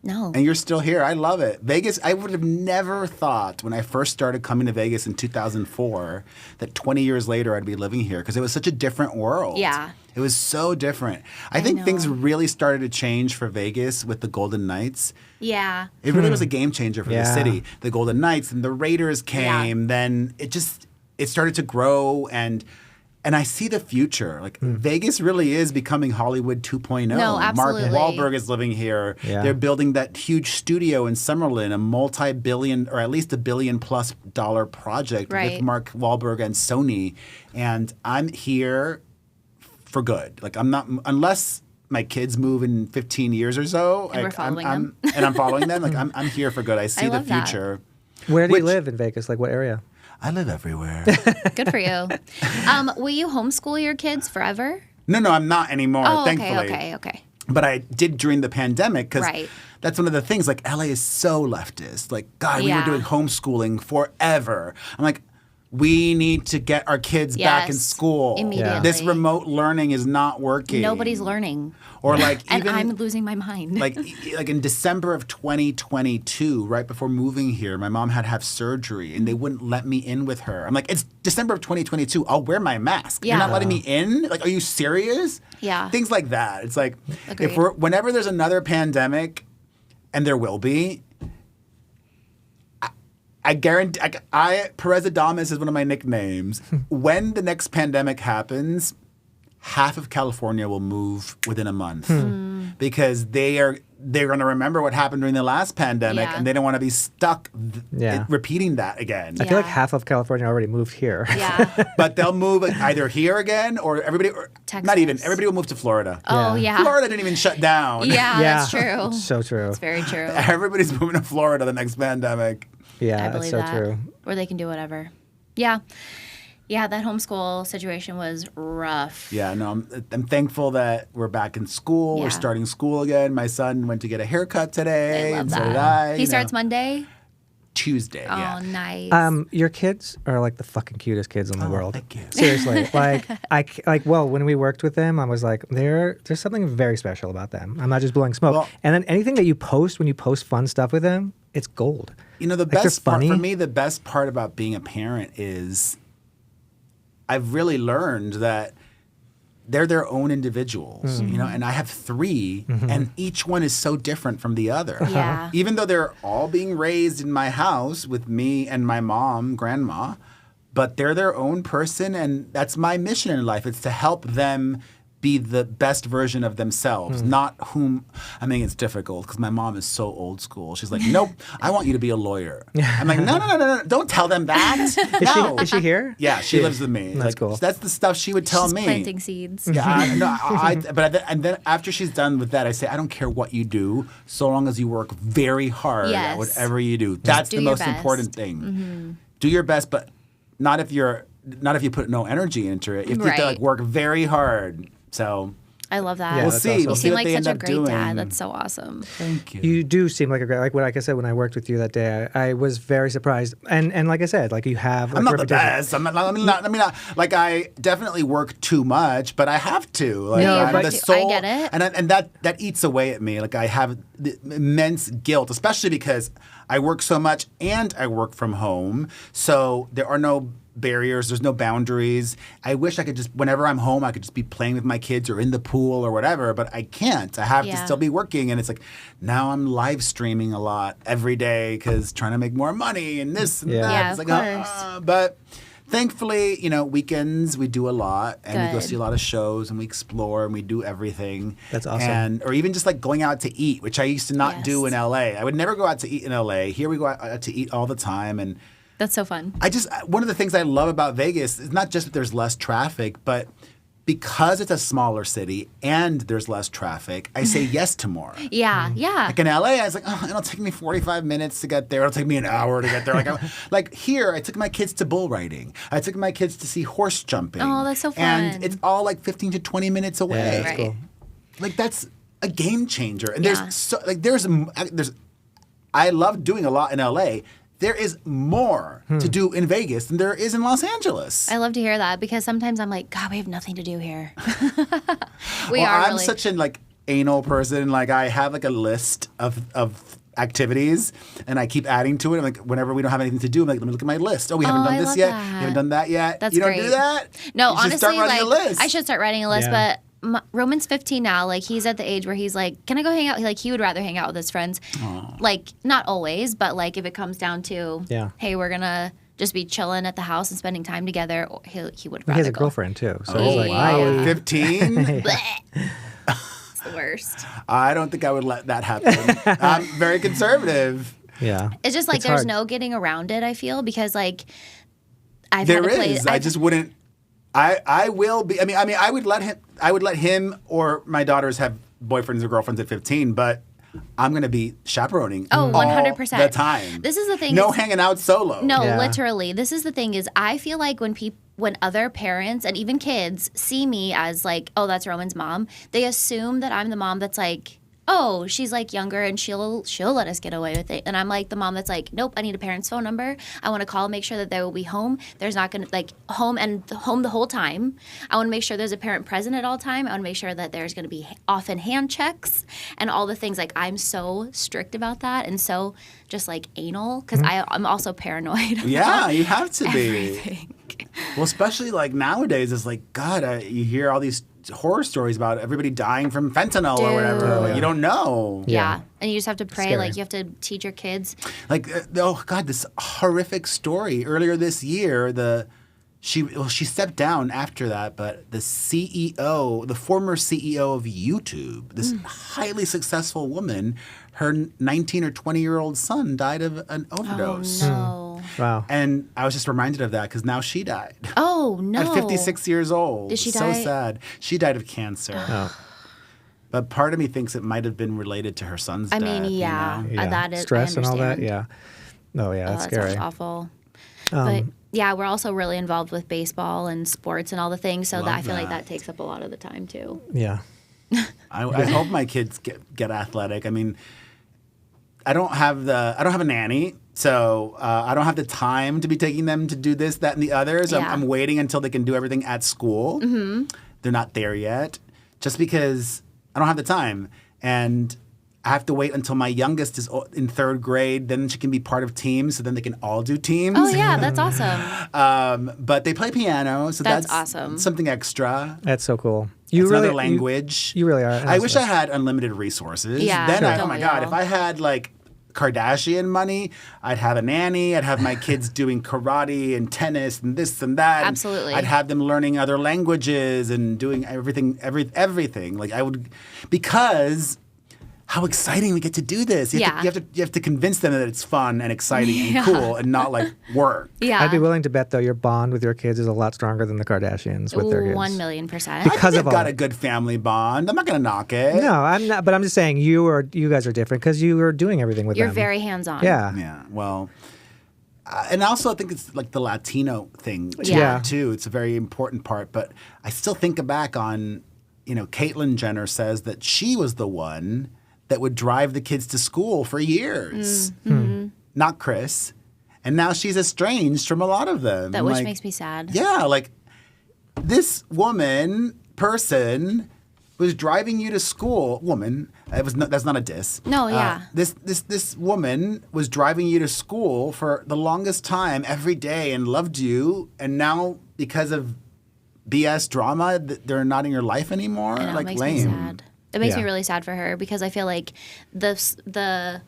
No. And you're still here. I love it. Vegas, I would have never thought when I first started coming to Vegas in 2004 that 20 years later I'd be living here because it was such a different world. Yeah. It was so different. I think things know. really started to change for Vegas with the Golden Knights. Yeah. It really was a game changer for the Yeah. city. The Golden Knights and the Raiders came. Then it started to grow and I see the future. Like Vegas really is becoming Hollywood 2.0. No, absolutely. Mark Wahlberg is living here. Yeah. They're building that huge studio in Summerlin, a multi-billion or at least $1 billion+ project Right. with Mark Wahlberg and Sony. And I'm here for good. Like I'm not unless my kids move in 15 years or so. And we're like, following I'm, them. and I'm following them. Like I'm here for good. I see the love that. future. Where do Which- you live in Vegas? Like what area? I live everywhere. Good for you. Will you homeschool your kids forever? No, I'm not anymore, Oh, thankfully. okay. But I did during the pandemic because Right. that's one of the things. Like LA is so leftist. Like God, we were Yeah. doing homeschooling forever. I'm like, we need to get our kids back in Yes, school. immediately. This remote learning is not working. Nobody's learning. Or like And even I'm losing my mind. like in December of 2022, right before moving here, my mom had to have surgery and they wouldn't let me in with her. I'm like, it's December of 2022. I'll wear my mask. You're Yeah. not letting me in? Like, are you serious? Yeah. Things like that. It's like Agreed. whenever there's another pandemic, and there will be, I guarantee. Perez Adamas is one of my nicknames. When the next pandemic happens, half of California will move within a month because they're going to remember what happened during the last pandemic, Yeah. and they don't want to be stuck Yeah. repeating that again. I feel like Yeah. half of California already moved here. yeah. But they'll move either here again or everybody, or Texas. not even everybody will move to Florida. Oh, yeah. Florida didn't even shut down. Yeah, that's true. It's so true. It's very true. Everybody's moving to Florida the next pandemic. Yeah, I it's believe so that. true. Or they can do whatever. Yeah. Yeah, that homeschool situation was rough. Yeah, no, I'm thankful that we're back in school. Yeah. We're starting school again. My son went to get a haircut today, I love and that. so did I. He starts Monday? Tuesday. Oh, Yeah. nice. Your kids are like the fucking cutest kids in the world. thank you. Seriously, when we worked with them, I was like, there's something very special about them. I'm not just blowing smoke. Well- and then anything that you post when you post fun stuff with them, it's gold. You know, the Like, they're best part funny. for me, the best part about being a parent is I've really learned that they're their own individuals, you know, and I have 3, and each one is so different from the other. Yeah. Even though they're all being raised in my house with me and my mom, grandma, but they're their own person, and that's my mission in life. It's to help them be the best version of themselves, not whom. I mean, it's difficult because my mom is so old school. She's like, nope, I want you to be a lawyer. I'm like, no, don't tell them that. No. Is she here? Yeah, she lives with me. That's like, cool. That's the stuff she would tell She's me. planting seeds. Yeah, and then after she's done with that, I say, I don't care what you do, so long as you work very hard at Yes. whatever you do. That's do the your most best. important thing. Do your best, but not if you put no energy into it. You have to Right. like work very hard. So I love that. Yeah, we'll that's see. awesome. We'll You see seem what like they such end a up great doing. dad. That's so awesome. Thank you. You do seem like a great, like I said, when I worked with you that day, I was very surprised. And like I said, like you have. I'm like, not the reputation. best. I mean, like I definitely work too much, but I have to. Like, No, I'm but- the soul, I get it. and that eats away at me. Like I have the immense guilt, especially because I work so much and I work from home, so there are no barriers. There's no boundaries. I wish I could just, whenever I'm home, I could just be playing with my kids or in the pool or whatever, but I can't. I have to Yeah. still be working, and it's like now I'm live streaming a lot every day because trying to make more money and this and Yeah. that. Yeah, It's of like, course. but thankfully, you know, weekends we do a lot, and we go Good. see a lot of shows, and we explore, and we do everything. That's awesome. And or even just like going out to eat, which I used to not do in Yes. LA. I would never go out to eat in LA. Here we go out to eat all the time, and That's so fun. one of the things I love about Vegas is not just that there's less traffic, but because it's a smaller city and there's less traffic, I say yes to more. Yeah, yeah. Like in LA, I was like, oh, it'll take me 45 minutes to get there. It'll take me an hour to get there. Like here, I took my kids to bull riding. I took my kids to see horse jumping. Oh, that's so fun. And it's all like 15 to 20 minutes away. Yeah, that's Right. cool. Like that's a game changer. And Yeah. there's I love doing a lot in LA. There is more to do in Vegas than there is in Los Angeles. I love to hear that because sometimes I'm like, God, we have nothing to do here. we Well, are I'm really. such an like anal person. Like I have like a list of activities, and I keep adding to it. I'm like, whenever we don't have anything to do, I'm like, let me look at my list. Oh, we haven't Oh, done I this love yet. that. You haven't done that yet. That's you don't great. do that. No, You should honestly, start writing like a list. I should start writing a list, Yeah. but Roman's 15 now. Like he's at the age where he's like, can I go hang out? Like he would rather hang out with his friends. Like not always, but like if it comes down to, Yeah. hey, we're gonna just be chilling at the house and spending time together, or he would rather He has a go. girlfriend too, so Oh, he's like, wow. "Bye." 15? Blech. It's the worst. I don't think I would let that happen. I'm very conservative. Yeah. It's just like It's there's hard. no getting around it. I feel because like I've There had to play. is. I just wouldn't. I will be. I mean, I would let him. I would let him or my daughters have boyfriends or girlfriends at 15, but I'm going to be chaperoning. Oh, all 100%. the time. This is the thing. No is- hanging out solo. No, Yeah. literally. This is the thing is I feel like when other parents and even kids see me as like, oh, that's Roman's mom, they assume that I'm the mom that's like, oh, she's like younger and she'll let us get away with it. And I'm like the mom that's like, nope, I need a parent's phone number. I want to call, make sure that they will be home. There's not going to like home the whole time. I want to make sure there's a parent present at all time. I want to make sure that there's going to be often hand checks and all the things. Like I'm so strict about that and so just like anal because I'm also paranoid. Yeah, you have to be. Everything. Well, especially like nowadays, it's like God. You hear all these horror stories about everybody dying from fentanyl or whatever. Dude. Like, you don't know. Yeah. And you just have to pray. Scary. Like you have to teach your kids. Like, oh God, this horrific story earlier this year. She stepped down after that, but the former CEO of YouTube, this highly successful woman, her 19 or 20-year-old son died of an overdose. Oh no. Wow. And I was just reminded of that because now she died Oh no. at 56 years old. Did she so die? sad. She died of cancer. Oh. But part of me thinks it might have been related to her son's I death. mean, you yeah. know? Yeah. That is I Stress and all that. understand. Yeah. Oh yeah, Oh, that's that scary. sounds awful. But yeah, we're also really involved with baseball and sports and all the things. So that Love I feel like that. that takes up a lot of the time too. Yeah. I hope my kids get athletic. I mean, I don't have a nanny, so I don't have the time to be taking them to do this, that, and the others. Yeah. I'm waiting until they can do everything at school. Mm-hmm. They're not there yet, just because I don't have the time. And I have to wait until my youngest is in 3rd grade. Then she can be part of teams, so then they can all do teams. Oh, yeah, that's awesome. But they play piano, so that's awesome. something extra. That's so cool. It's another language. You really are. I wish I had unlimited resources. Yeah, then sure. oh my God, if I had like Kardashian money, I'd have a nanny. I'd have my kids doing karate and tennis and this and that. Absolutely. I'd have them learning other languages and doing everything. Like I would, because how exciting we get to do this. You have to convince them that it's fun and exciting and cool and not like work. Yeah. I'd be willing to bet, though, your bond with your kids is a lot stronger than the Kardashians with their kids. 1,000,000%. Because I've got a good family bond. I'm not going to knock it. No, I'm not. But I'm just saying you guys are different because you are doing everything with You're them. very hands-on. Yeah. Yeah. Well, and also I think it's like the Latino thing too. It's a very important part. But I still think back on, Caitlyn Jenner says that she was the one that would drive the kids to school for years. Not Chris. And now she's estranged from a lot of them. Which makes me sad. Yeah, like this person was driving you to school. That's not a diss. No, yeah. This woman was driving you to school for the longest time every day and loved you, and now because of BS drama, they're not in your life anymore. I know, like it makes lame. me sad. It makes me really sad for her because I feel like the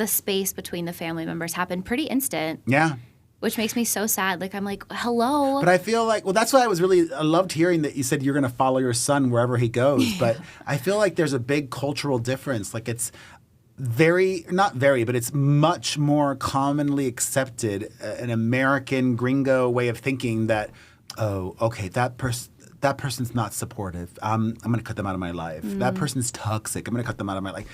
space between the family members happened pretty instant. Yeah. Which makes me so sad. Like, I'm like, hello. But I feel like, that's why I loved hearing that you said you're going to follow your son wherever he goes. But I feel like there's a big cultural difference. Like it's but it's much more commonly accepted, an American gringo way of thinking that, oh, okay, that person's not supportive. I'm going to cut them out of my life. That person's toxic. I'm going to cut them out of my life.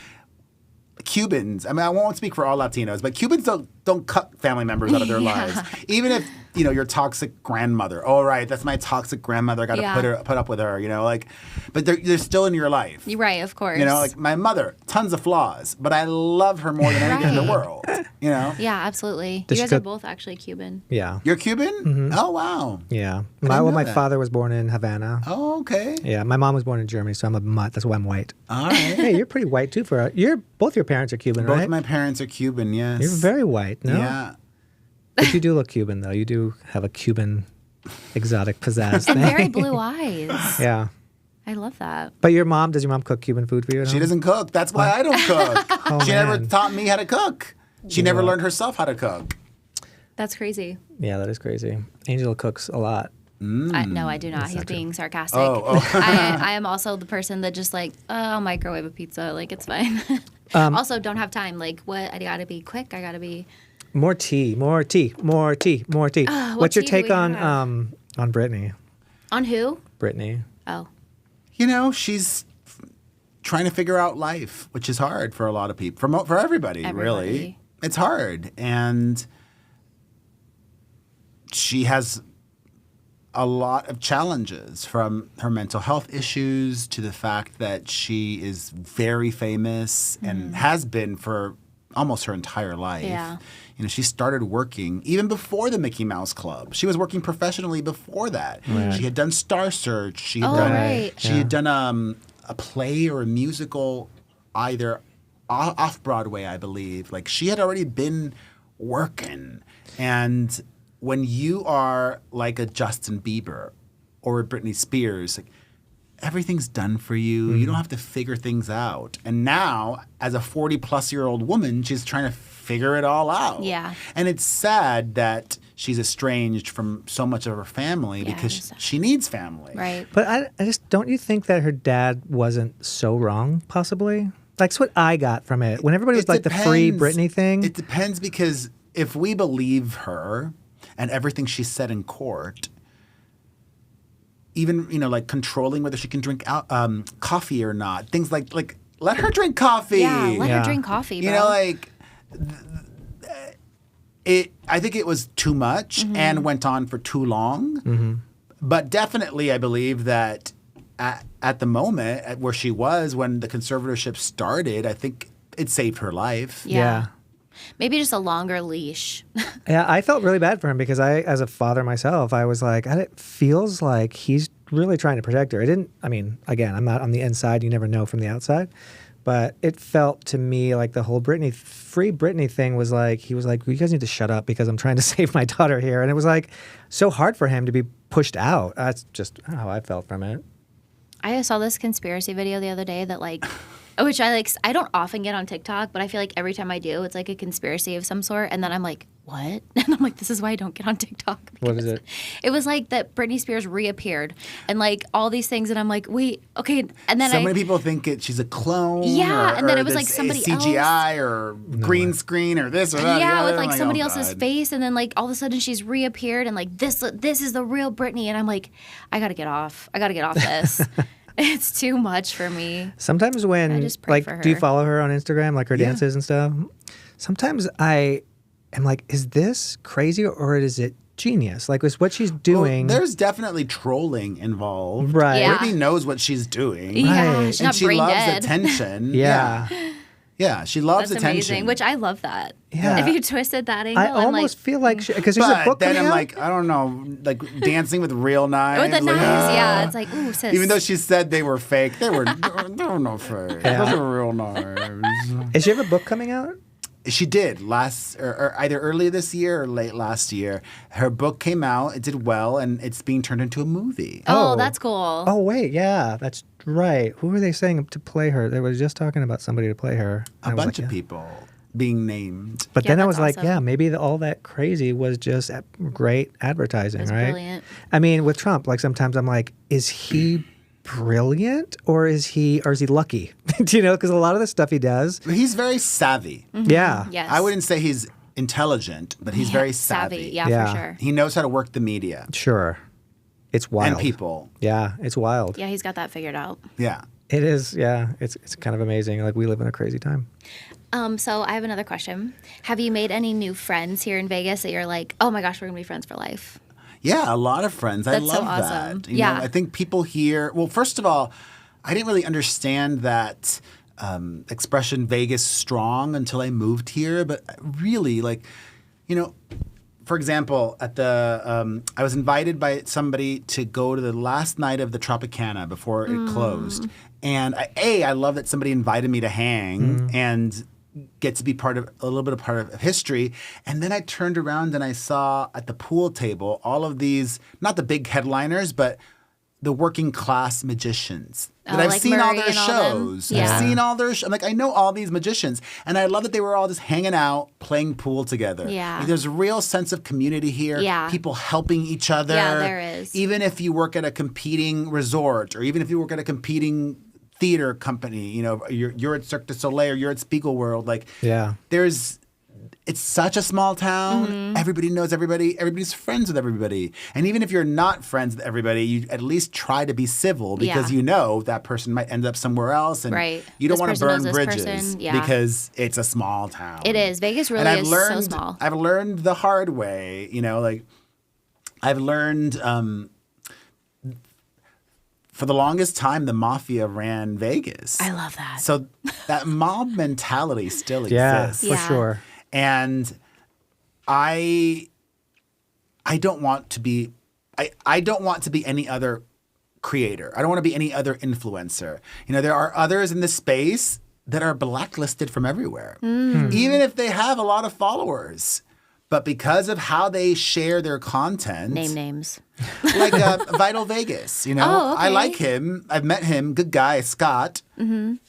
Cubans, I mean, I won't speak for all Latinos, but Cubans don't cut family members out of their lives. Even if, your toxic grandmother, oh, right, that's my toxic grandmother, I got to put up with her, but they're still in your life. Right, of course. Like my mother, tons of flaws, but I love her more than anything in the world, Yeah, absolutely. You guys are both actually Cuban. Yeah. You're Cuban? Mm-hmm. Oh, wow. Yeah. My father was born in Havana. Oh, okay. Yeah, my mom was born in Germany, so I'm a mutt. That's why I'm white. All right. Hey, you're pretty white too. Both your parents are Cuban, right? Both my parents are Cuban, yes. You're very white, no? Yeah. But you do look Cuban, though. You do have a Cuban exotic pizzazz thing. And very blue eyes. Yeah. I love that. But does your mom cook Cuban food for you at home? She doesn't cook. That's why I don't cook. She never taught me how to cook. She never learned herself how to cook. That's crazy. Yeah, that is crazy. Angel cooks a lot. No, I do not. He's being sarcastic. Oh. I am also the person that just I'll microwave a pizza. Like, it's fine. Also, don't have time. Like, what? I gotta be quick. I gotta be... More tea. What's your take on Brittany? On who? Brittany. Oh. She's trying to figure out life, which is hard for a lot of people, for everybody, really. It's hard. And she has a lot of challenges, from her mental health issues to the fact that she is very famous and has been for almost her entire life. Yeah. She started working even before the Mickey Mouse Club. She was working professionally before that. Right. She had done Star Search. She had done a play or a musical, either off Broadway, I believe. Like, she had already been working. And when you are like a Justin Bieber or a Britney Spears, like, everything's done for you. You don't have to figure things out. And now, as a 40-plus-year-old woman, she's trying to figure it all out. Yeah. And it's sad that she's estranged from so much of her family because she needs family. Right. But I just, don't you think that her dad wasn't so wrong, possibly? Like, that's what I got from it. When everybody was like the free Britney thing. It depends, because if we believe her and everything she said in court, even, like controlling whether she can drink coffee or not, things like let her drink coffee. Yeah, let her drink coffee, bro. I think it was too much and went on for too long. But definitely, I believe that at the moment where she was when the conservatorship started, I think it saved her life. Yeah. Maybe just a longer leash. Yeah, I felt really bad for him because as a father myself, I was like, it feels like he's really trying to protect her. It didn't, I mean, again, I'm not on the inside. You never know from the outside. But it felt to me like the whole Free Britney thing was like, he was like, well, you guys need to shut up because I'm trying to save my daughter here. And it was like so hard for him to be pushed out. That's just how I felt from it. I saw this conspiracy video the other day that like, which I don't often get on TikTok, but I feel like every time I do, it's like a conspiracy of some sort. And then I'm like, what? And I'm like, this is why I don't get on TikTok. What is it? It was like that Britney Spears reappeared and like all these things. And I'm like, wait, okay. And then so many people think she's a clone. Yeah. And then or it was like somebody CGI or green screen or this or that. Yeah, with like somebody else's face. And then like all of a sudden she's reappeared and like this is the real Britney. And I'm like, I got to get off. I got to get off this. It's too much for me. Sometimes when, I just pray like, for her. do you follow her on Instagram, like her dances and stuff? Sometimes I am like, is this crazy or is it genius? Like, is what she's doing? Well, there's definitely trolling involved. Right. Yeah. Britney knows what she's doing. Yeah, Right. she's And not she brain loves dead. attention. Yeah. Yeah, she loves That's attention. amazing, which I love that. Yeah. If you twisted that angle, I I'm almost like, feel like, because there's a But book then coming I'm out. like, I don't know, like dancing with real knives. with the like, knives, yeah, it's like, ooh, sis. Even though she said they were fake, they were no fake. Yeah. Those are real knives. Is she have a book coming out? She did or either early this year or late last year. Her book came out. It did well, and it's being turned into a movie. Oh, that's cool. Oh, wait, yeah, that's right. Who were they saying to play her? They were just talking about somebody to play her. A bunch of people being named. But Yeah, then I that's was like, awesome. yeah, maybe all that crazy was just great advertising, That's right? brilliant. I mean, with Trump, like sometimes I'm like, is he brilliant or is he lucky? Do you know? Because a lot of the stuff he does, He's very savvy. yeah, Yes. I wouldn't say he's intelligent, but he's very savvy. Yeah, Yeah. for sure. He knows how to work the media sure, it's wild. and people. Yeah, it's wild. Yeah, he's got that figured out. Yeah. It is. Yeah, it's kind of amazing. Like we live in a crazy time. So I have another question. Have you made any new friends here in Vegas that you're like, oh my gosh, we're gonna be friends for life? Yeah, a lot of friends. I That's so love awesome. that. You Yeah. know, I think people here, well, first of all, I didn't really understand that expression Vegas strong until I moved here. But really, like, you know, for example, at the I was invited by somebody to go to the last night of the Tropicana before it closed. And I love that somebody invited me to hang and get to be a little bit of part of history. And then I turned around and I saw at the pool table all of these, not the big headliners, but the working class magicians. That I've like seen all Murray their and all them? shows. Yeah. I've seen all their I'm like, I know all these magicians. And I love that they were all just hanging out, playing pool together. Yeah. Like, there's a real sense of community here. Yeah. People helping each other. Yeah, there is. Even if you work at a competing resort or even if you work at a competing theater company, you know, you're at Cirque du Soleil or you're at Spiegelworld, like Yeah. it's such a small town. Everybody knows everybody. Everybody's friends with everybody. And even if you're not friends with everybody, you at least try to be civil because Yeah. you know that person might end up somewhere else and Right. you don't This want to person burn knows this bridges person. Yeah. because it's a small town. It is. Vegas really And is so small. I've learned the hard way, you know, like I've learned for the longest time, the mafia ran Vegas. I love that. So that mob mentality still Yeah, exists. for Yeah. sure. And I don't want to be I don't want to be any other creator. I don't want to be any other influencer. You know, there are others in this space that are blacklisted from everywhere. Even if they have a lot of followers. But because of how they share their content, Name names. like Vital Vegas, you know, Oh, okay. I like him. I've met him. Good guy, Scott.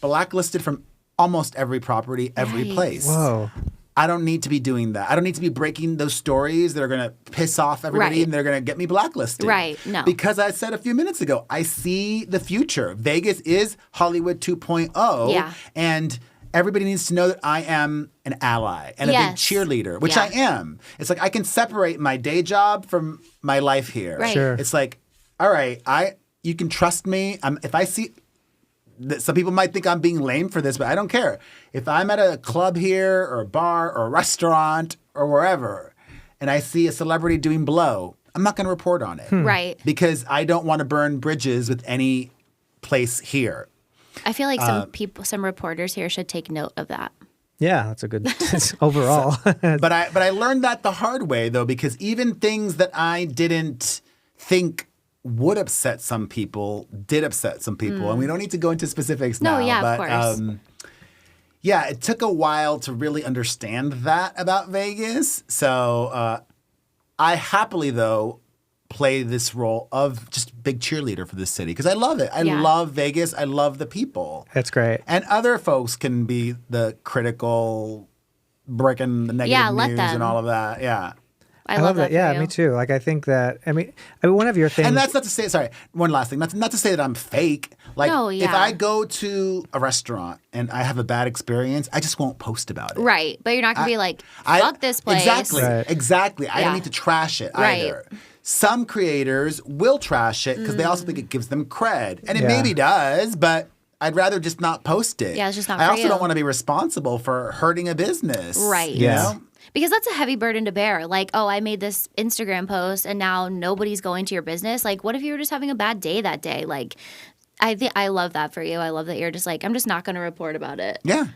Blacklisted from almost every property, every Nice. place. Whoa. I don't need to be doing that. I don't need to be breaking those stories that are going to piss off everybody Right. and they're going to get me blacklisted. Right, no. Because I said a few minutes ago, I see the future. Vegas is Hollywood 2.0. Yeah. And everybody needs to know that I am an ally and a big Yes. cheerleader, which Yeah. I am. It's like I can separate my day job from my life here. Right. Sure. It's like, all right, you can trust me. If I see some people might think I'm being lame for this, but I don't care. If I'm at a club here or a bar or a restaurant or wherever and I see a celebrity doing blow, I'm not going to report on it. Right. Because I don't want to burn bridges with any place here. I feel like some reporters here should take note of that. Yeah, that's a good overall. But I learned that the hard way though, because even things that I didn't think would upset some people, did upset some people. And we don't need to go into specifics now. No, yeah, but, of course. Yeah, it took a while to really understand that about Vegas. So I happily, though, play this role of just big cheerleader for this city because I love it. I love Vegas. I love the people. That's great. And other folks can be the critical, breaking the negative let news them. and all of that. Yeah. I love that. Yeah, for you. me too. Like, I think that, I mean, one of your things. And that's not to say, sorry, one last thing. That's not to say that I'm fake. Like, No, if yeah. I go to a restaurant and I have a bad experience, I just won't post about it. Right. But you're not going to be like, fuck this place. Exactly. Right. Exactly. I Yeah. don't need to trash it Right. either. Some creators will trash it because they also think it gives them cred. And it Yeah. maybe does, but I'd rather just not post it. Yeah, it's just not I for also you. don't want to be responsible for hurting a business. Right. You Yeah. know? Because that's a heavy burden to bear. Like, oh, I made this Instagram post and now nobody's going to your business. Like, what if you were just having a bad day that day? Like, I love that for you. I love that you're just like, I'm just not going to report about it. Yeah.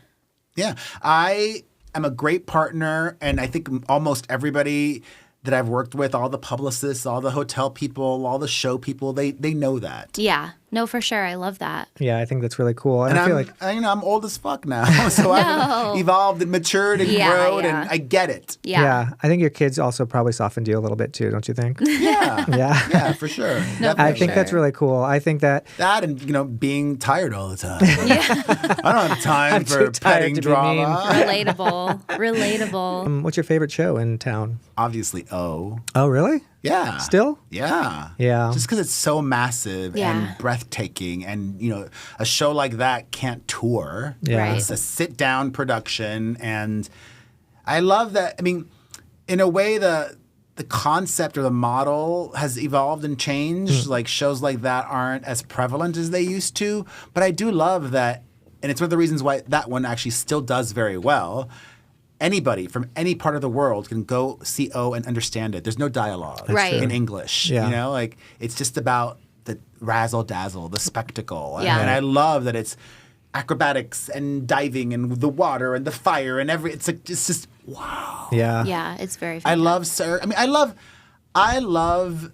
Yeah. I am a great partner, and I think almost everybody that I've worked with, all the publicists, all the hotel people, all the show people, they know that. Yeah. No, for sure. I love that. Yeah, I think that's really cool. And I feel like I'm old as fuck now, so I've evolved and matured and grown, and I get it. Yeah. I think your kids also probably softened you a little bit too, don't you think? Yeah. Yeah. Yeah, for sure. I think that's really cool. I think that That and, being tired all the time. I don't have time I'm for too tired petting to be mean. drama. Relatable. what's your favorite show in town? Obviously, Oh, really? Yeah. Still? Yeah. Yeah. Just because it's so massive Yeah. and breathtaking, and a show like that can't tour. Yeah. Right. It's a sit-down production, and I love that. I mean, in a way, the concept or the model has evolved and changed. Like shows like that aren't as prevalent as they used to, but I do love that, and it's one of the reasons why that one actually still does very well. Anybody from any part of the world can go see O and understand it. There's no dialogue Right. in English. Yeah. Like it's just about the razzle dazzle, the spectacle. Yeah. And I love that it's acrobatics and diving and the water and the fire and it's just wow. Yeah. Yeah. It's very I fun. love I love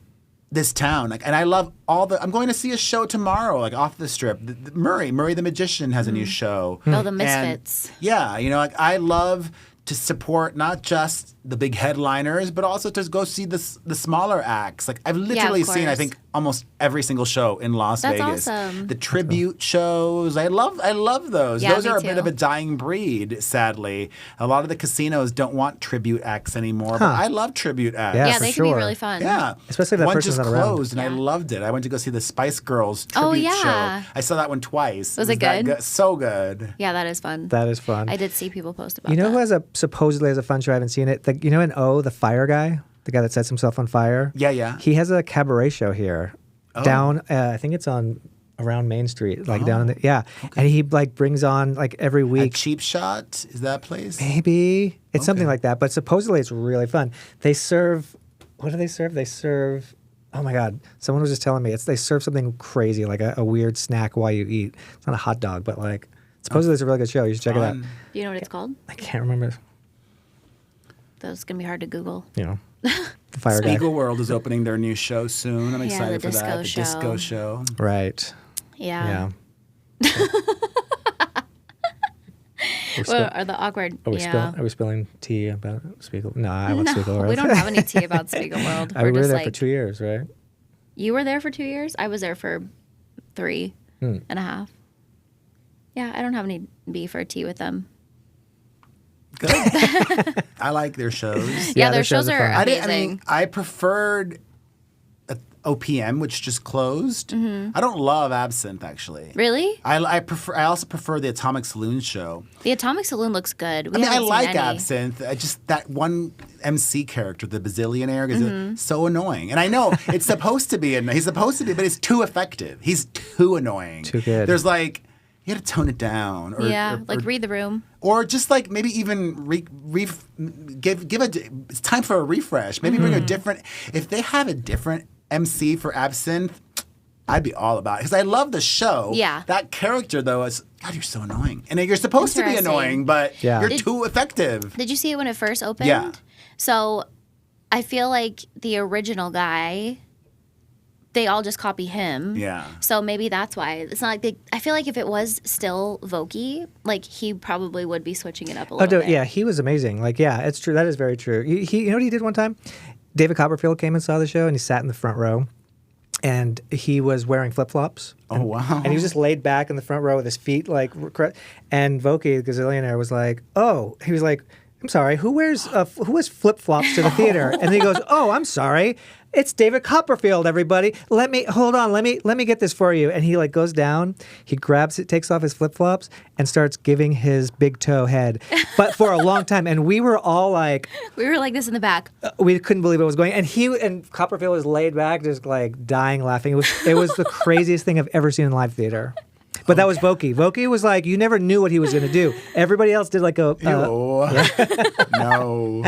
this town. Like, and I love I'm going to see a show tomorrow, like off the strip. Murray the Magician has a new show. Oh, the And, Misfits. yeah, like I love to support not just the big headliners, but also to go see the smaller acts. Like I've literally seen, I course. think, almost every single show in Las That's Vegas. awesome. The tribute shows, I love those. Yeah, Those me are a bit too. of a dying breed, sadly. A lot of the casinos don't want tribute acts anymore, but I love tribute acts. Yeah, Yeah, for they can be sure. really fun. Yeah. Especially if that one person's just not around. closed, and I loved it. I went to go see the Spice Girls Oh, tribute yeah. show. I saw that one twice. Was it that good? So good. Yeah, that is fun. That is fun. I did see people post about You know that. who supposedly has a fun show? I haven't seen it. In O, the fire guy, the guy that sets himself on fire. Yeah. He has a cabaret show here, down. I think it's around Main Street, down in the And he brings on every A week. Cheap Shot, is that place? Maybe it's something like that. But supposedly it's really fun. They serve. What do they serve? They serve. Oh my God! Someone was just telling me they serve something crazy, like a weird snack while you eat. It's not a hot dog, but supposedly it's a really good show. You should check it out. Fun. Do you know what it's called? I can't remember. That's going to be hard to Google. The fire guy. Spiegel World is opening their new show soon. I'm excited the for that. The disco disco show. show. Right. Yeah. Yeah. What are the awkward? Are we spilling tea about Spiegel? No, I want Spiegel World. We don't have any tea about Spiegel World. We were just there for 2 years, right? You were there for 2 years? I was there for 3.5. Yeah, I don't have any beef or tea with them. Good. I like their shows. Yeah, their shows are fun. amazing. I preferred OPM, which just closed. I don't love Absinthe, actually. Really? I also prefer the Atomic Saloon show. The Atomic Saloon looks good. I haven't seen like any. Absinthe. I just that one MC character, the bazillionaire, is so annoying. And I know it's supposed to be, he's supposed to be, but it's too effective. He's too annoying. Too good. There's you got to tone it down. Or, read the room. Or just maybe even it's time for a refresh. Maybe bring a different. If they have a different MC for Absinthe, I'd be all about it because I love the show. Yeah. That character though is God, you're so annoying, and you're supposed to be Interesting. annoying, but Yeah. you're too effective. Did you see it when it first opened? Yeah. So I feel like the original guy they all just copy him. Yeah. So maybe that's why. It's not like I feel like if it was still Vokey, like he probably would be switching it up a little bit. Yeah, he was amazing. Like, yeah, it's true. That is very true. He you know what he did one time? David Copperfield came and saw the show, and he sat in the front row, and he was wearing flip-flops. Oh, wow. And he was just laid back in the front row with his feet like, and Vokey, the gazillionaire, was like, oh, he was like, I'm sorry, who wears flip-flops to the theater? And he goes, oh, I'm sorry. It's David Copperfield, everybody. Let me get this for you. And he like goes down, he grabs it, takes off his flip-flops, and starts giving his big toe head. But for a long time. And we were all like, We were like this in the back. we couldn't believe it was going. And Copperfield was laid back, just like dying laughing. It was the craziest thing I've ever seen in live theater. But that was Vokey. Vokey was like, you never knew what he was going to do. Everybody else did like a... No.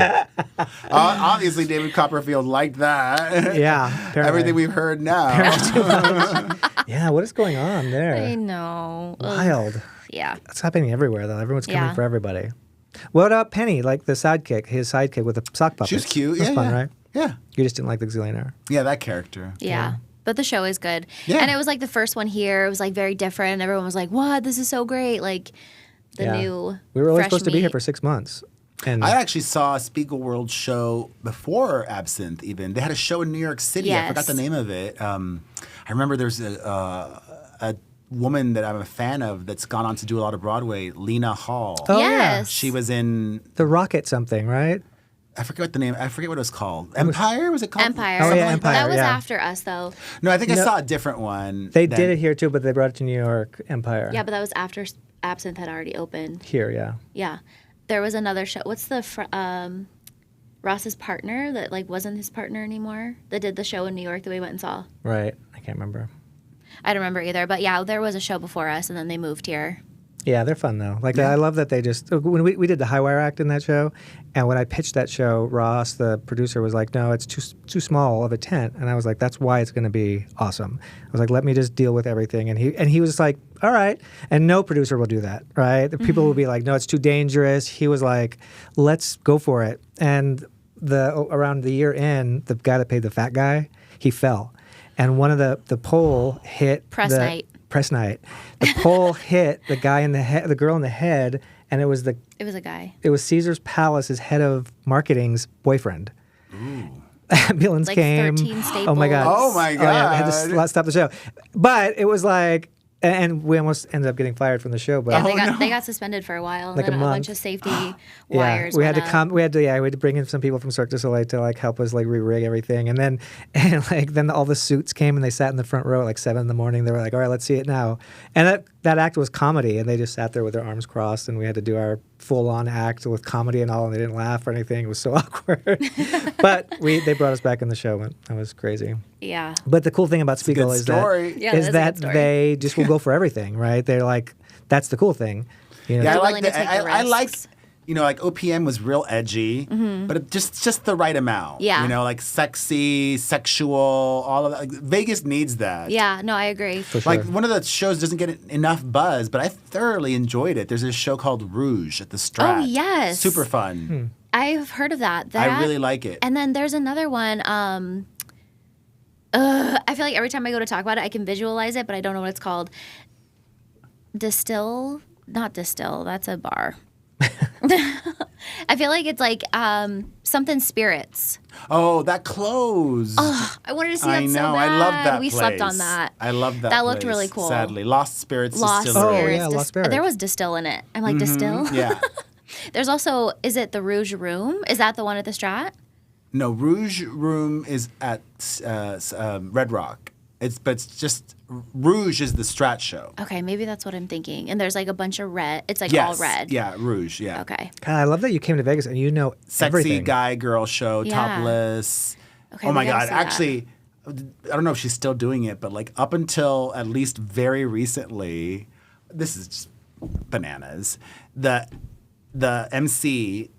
Obviously, David Copperfield liked that. Yeah. Apparently. Everything we've heard now. Yeah, what is going on there? I know. Wild. Yeah. It's happening everywhere, though. Everyone's coming Yeah. for everybody. What about Penny, like the sidekick, his sidekick with the sock puppets? She was cute. That's fun, right? Yeah. You just didn't like the Xillionaire. Yeah, that character. Yeah. But the show is good. Yeah. And it was like the first one here. It was like very different. Everyone was like, what? This is so great. Like the new We were only fresh supposed to be here meat. for 6 months. And I actually saw a Spiegelworld show before Absinthe even. They had a show in New York City. I forgot the Yes. name of it. I remember there's a woman that I'm a fan of that's gone on to do a lot of Broadway, Lena Hall. Oh, yeah. Yes. She was in, the Rocket something, right? I forget what the name, I forget what it was called. Empire? Was it called? Empire. Oh, yeah, Something like Empire. That was yeah. after us, though. No, I think I No. saw a different one. They did it here too, but they brought it to New York, Empire. Yeah, but that was after Absinthe had already opened. Here, yeah. Yeah. There was another show. What's the Ross's partner that like wasn't his partner anymore that did the show in New York that we went and saw? Right. I can't remember. I don't remember either. But yeah, there was a show before us and then they moved here. Yeah, they're fun though. Like I love that they just when we did the High Wire Act in that show, and when I pitched that show, Ross, the producer, was like, "No, it's too small of a tent," and I was like, "That's why it's going to be awesome." I was like, "Let me just deal with everything," and he was just like, "All right," and no producer will do that, right? The people will be like, "No, it's too dangerous." He was like, "Let's go for it," and around the year in, the guy that paid the fat guy, he fell, and one of the pole hit Press night. The pole hit the guy in the head, the girl in the head, and it was It was a guy. Caesar's Palace's head of marketing's boyfriend. Ambulance Like came. 13 Oh my god! Oh my yeah, I had to God. stop the show, but it was like, and we almost ended up getting fired from the show. But Yeah, they got suspended for a while. And Like a then a month. bunch of safety wires. we had to went up. come. We had to bring in some people from Cirque du Soleil to like help us like re-rig everything, and then all the suits came and they sat in the front row at like 7 a.m. They were like, "All right, let's see it now." And that act was comedy, and they just sat there with their arms crossed, and we had to do our full-on act with comedy and all, and they didn't laugh or anything. It was so awkward, but they brought us back in the show, and that was crazy. Yeah. But the cool thing about Spiegel good is story. Yeah, that, is that is a that good story. they just will go for everything, right? They're like, that's the cool thing. You know, Yeah, I They're like willing to that. take the I liked, risks. like OPM was real edgy, but it just the right amount. Yeah. Like sexy, sexual, all of that. Like, Vegas needs that. Yeah, no, I agree. for sure. Like one of the shows doesn't get enough buzz, but I thoroughly enjoyed it. There's this show called Rouge at the Strat. Oh, yes. Super fun. I've heard of that. I really like it. And then there's another one. I feel like every time I go to talk about it, I can visualize it, but I don't know what it's called. Not Distill. That's a bar. I feel like it's like something spirits. Oh, that closed. I wanted to see that I know. so bad. I love that We place. slept on that. I love that. That looked place, really cool. Sadly, Lost Spirits Lost Distillery. Oh, Spirits. yeah, Lost Spirits. There was Distill in it. I'm like, Distill? Yeah. There's also, is it the Rouge Room? Is that the one at the Strat? No, Rouge Room is at Red Rock. But it's just Rouge is the Strat show. Okay, maybe that's what I'm thinking. And there's like a bunch of red. It's like Yes. all red. Yeah, Rouge. Yeah. Okay. God, I love that you came to Vegas and you know Sexy everything. guy girl show, Yeah. topless. Okay, Oh my we gotta God! see that. Actually, I don't know if she's still doing it, but like up until at least very recently, this is just bananas. The MC,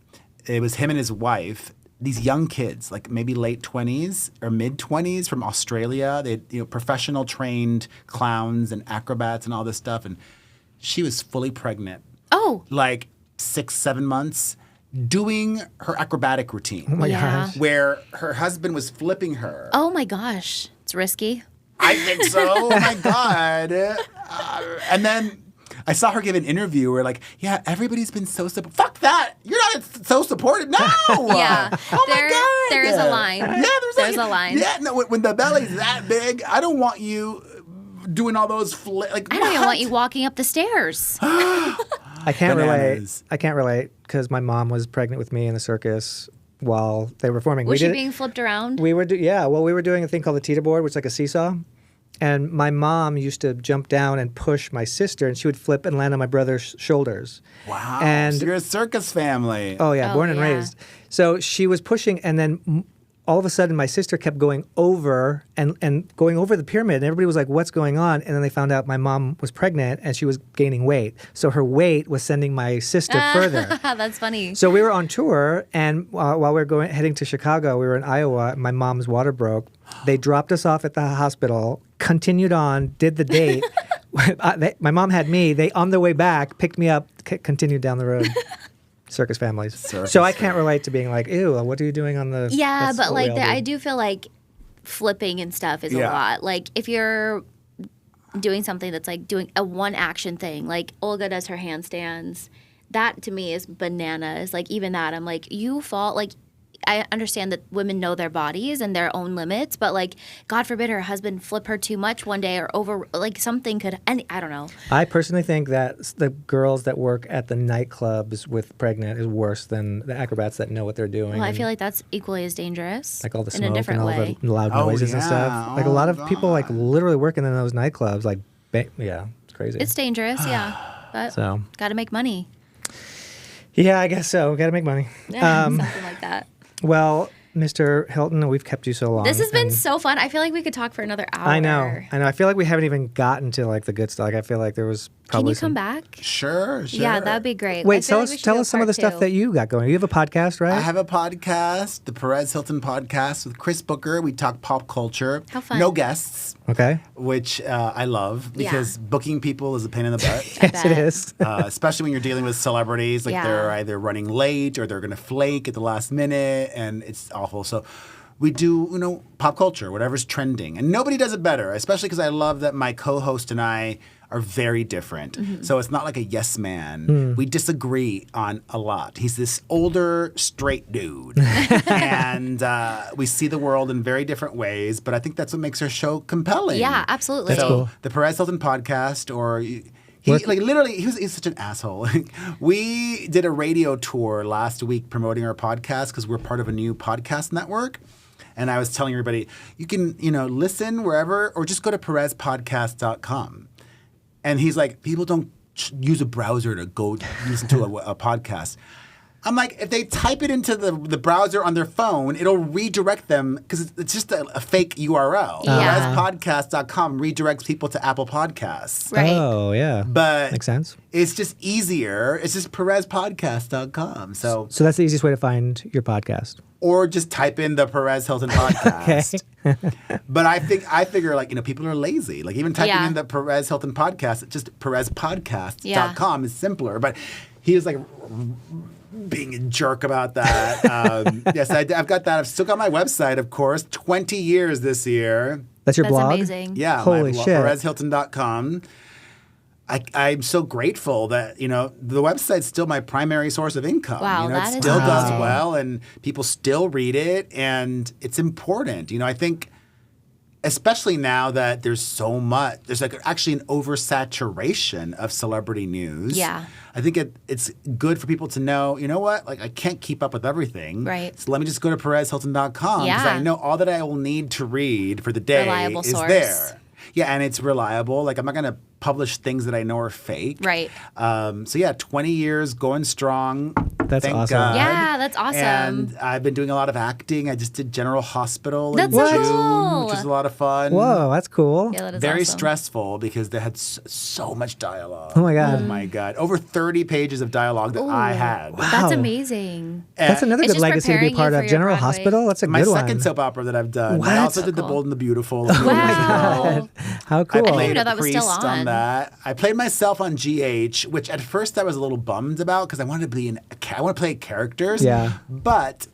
it was him and his wife. These young kids, like maybe late 20s or mid 20s from Australia. They professional trained clowns and acrobats and all this stuff. And she was fully pregnant, Oh, like 6-7 months, doing her acrobatic routine. Oh my Yeah. gosh. Where her husband was flipping her. oh my gosh. It's risky. I think so. Oh my God. And then I saw her give an interview where like, yeah, everybody's been so supportive. Fuck that. You're not so supportive. No. Yeah. Oh my God. There is a line. Yeah, there's a line. Yeah, no, when the belly's that big, I don't want you doing all those I don't even want you walking up the stairs. I can't Bananas. relate. I can't relate because my mom was pregnant with me in the circus while they were forming. Was she being flipped around? We were we were doing a thing called the teeter board, which is like a seesaw. And my mom used to jump down and push my sister, and she would flip and land on my brother's shoulders. Wow. And so you're a circus family. oh yeah, born and yeah. raised. So she was pushing, and then all of a sudden my sister kept going over and going over the pyramid, and everybody was like, "What's going on?" And then they found out my mom was pregnant and she was gaining weight. So her weight was sending my sister further. That's funny. So we were on tour, and while we were heading to Chicago, we were in Iowa. My mom's water broke. They dropped us off at the hospital, continued on, did the date. My mom had me. They, on their way back, picked me up, continued down the road. Circus families. So I can't relate to being like, ew, what are you doing on the... Yeah, that's but what we like all do. I do feel like flipping and stuff is a Yeah. lot. Like if you're doing something that's like doing a one action thing, like Olga does her handstands, that to me is bananas. Like even that, I'm like, you fall, like I understand that women know their bodies and their own limits, but like, God forbid her husband flip her too much one day or over, like something could, and I don't know. I personally think that the girls that work at the nightclubs with pregnant is worse than the acrobats that know what they're doing. Well, I and, feel like that's equally as dangerous. like all the in a smoke different and all way. the loud Oh, noises and yeah. stuff. Like a Oh, lot of people like God. literally working in those nightclubs. Like, yeah, it's crazy. It's dangerous, yeah, but So got to make money. yeah, I guess so. Got to make money. Yeah, something like that. Well, Mr. Hilton, we've kept you so long. This has been and so fun. I feel like we could talk for another hour. I know. I feel like we haven't even gotten to like the good stuff. Like, I feel like there was Can probably you come some... back? Sure. Yeah, that'd be great. Wait, I feel like we should tell do us some of the part stuff two. that you got going. You have a podcast, right? I have a podcast, the Perez Hilton podcast with Chris Booker. We talk pop culture. How fun. No guests, Okay. which I love because booking people is a pain in the butt. Yes, it bet. is. Especially when you're dealing with celebrities, like Yeah. they're either running late or they're going to flake at the last minute, and it's awful. So we do, pop culture, whatever's trending, and nobody does it better. Especially because I love that my co-host and I are very different. Mm-hmm. So it's not like a yes man. We disagree on a lot. He's this older straight dude, and we see the world in very different ways. But I think that's what makes our show compelling. Yeah, absolutely. That's So cool. the Perez Hilton podcast, or he's such an asshole. We did a radio tour last week promoting our podcast because we're part of a new podcast network. And I was telling everybody, you can, listen wherever or just go to perezpodcast.com. And he's like, people don't use a browser to go listen to a podcast. I'm like, if they type it into the browser on their phone, it'll redirect them because it's just a fake URL. Yeah. Perezpodcast.com redirects people to Apple Podcasts. Right. Oh, yeah. But Makes sense. it's just easier. It's just perezpodcast.com. So, So that's the easiest way to find your podcast. or just type in the Perez Hilton podcast. But I figure people are lazy. Like even typing Yeah. in the Perez Hilton podcast, it's just perezpodcast.com is simpler. But he was like being a jerk about that. Yes, I've got that. I've still got my website, of course. 20 years this year. That's your That's blog? amazing. Yeah, Holy my shit. PerezHilton.com. I'm so grateful that, the website's still my primary source of income. Wow, It that is still does amazing. well and people still read it and it's important. I think especially now that there's like actually an oversaturation of celebrity news. Yeah. I think it's good for people to know, you know what? Like I can't keep up with everything. Right. So let me just go to PerezHilton.com because Yeah. I know all that I will need to read for the day Reliable is source. there. Yeah, and it's reliable. Like I'm not going to publish things that I know are fake. Right. So yeah, 20 years going strong. That's Thank awesome. God. Yeah, that's awesome. And I've been doing a lot of acting. I just did General Hospital in That's so June, cool. which was a lot of fun. Whoa, that's cool. Yeah, that is Very awesome. stressful because they had so much dialogue. Oh my God. Oh my God. Over 30 pages of dialogue that I had. That's Wow. amazing. That's another It's good just legacy to be preparing part you of. for your General Broadway. Hospital? That's a My good second one. soap opera that I've done. What? I also So did The cool. Bold and the Beautiful. Wow. How I cool. didn't played even know a that was still priest on. that. I played myself on GH, which at first I was a little bummed about because I wanted to be I want to play characters. Yeah. But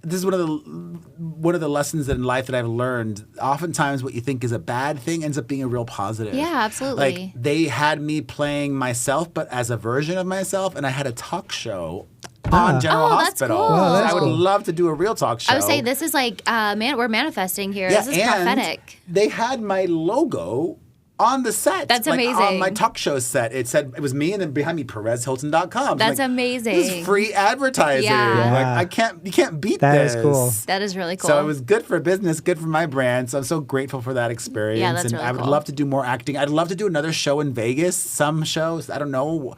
this is one of the lessons in life that I've learned. Oftentimes, what you think is a bad thing ends up being a real positive. Yeah, absolutely. Like they had me playing myself, but as a version of myself, and I had a talk show on General that's Hospital. cool. Wow, that's I would cool. love to do a real talk show. I would say this is like, we're manifesting here. Yeah, This is and prophetic. they had my logo on the set. That's like, amazing. On my talk show set. It said, it was me, and then behind me, PerezHilton.com. That's like, amazing. This is free advertising. Yeah. Like, you can't beat That this. is cool. That is really cool. So it was good for business, good for my brand. So I'm so grateful for that experience. Yeah, that's and really I would cool. love to do more acting. I'd love to do another show in Vegas, some shows. I don't know.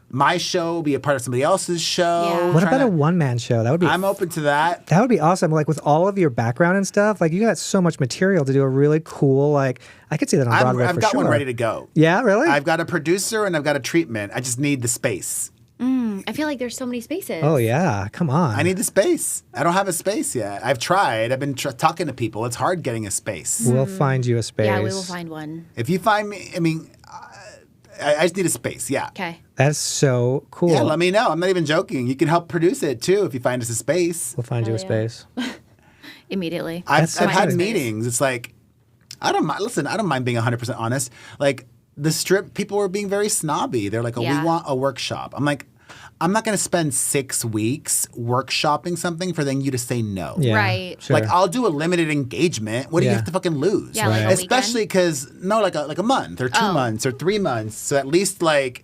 My show, be a part of somebody else's show. Yeah. What about a one-man show? That would be I'm open to that. That would be awesome. Like with all of your background and stuff, like you got so much material to do a really cool, like I could see that on Broadway I've for got sure. one ready to go. Yeah, really? I've got a producer and I've got a treatment. I just need the space. I feel like there's so many spaces. Oh yeah, come on. I need the space. I don't have a space yet. I've tried. I've been talking to people. It's hard getting a space. We'll find you a space. Yeah, we will find one. If you find me, I mean, I just need a space. Yeah. Okay. That's so cool. Yeah, let me know. I'm not even joking. You can help produce it too if you find us a space. We'll find you a Hell yeah. space. Immediately. I've so had exciting. meetings. It's like, I don't mind. Listen, I don't mind being 100% honest. Like the strip, people were being very snobby. They're like, oh, Yeah. we want a workshop. I'm like, I'm not going to spend 6 weeks workshopping something for then you to say no. Yeah, Right. Sure. Like I'll do a limited engagement. What do you Yeah. have to fucking lose? Yeah, like a Especially because like a month or 2 Oh. months or 3 months. So at least like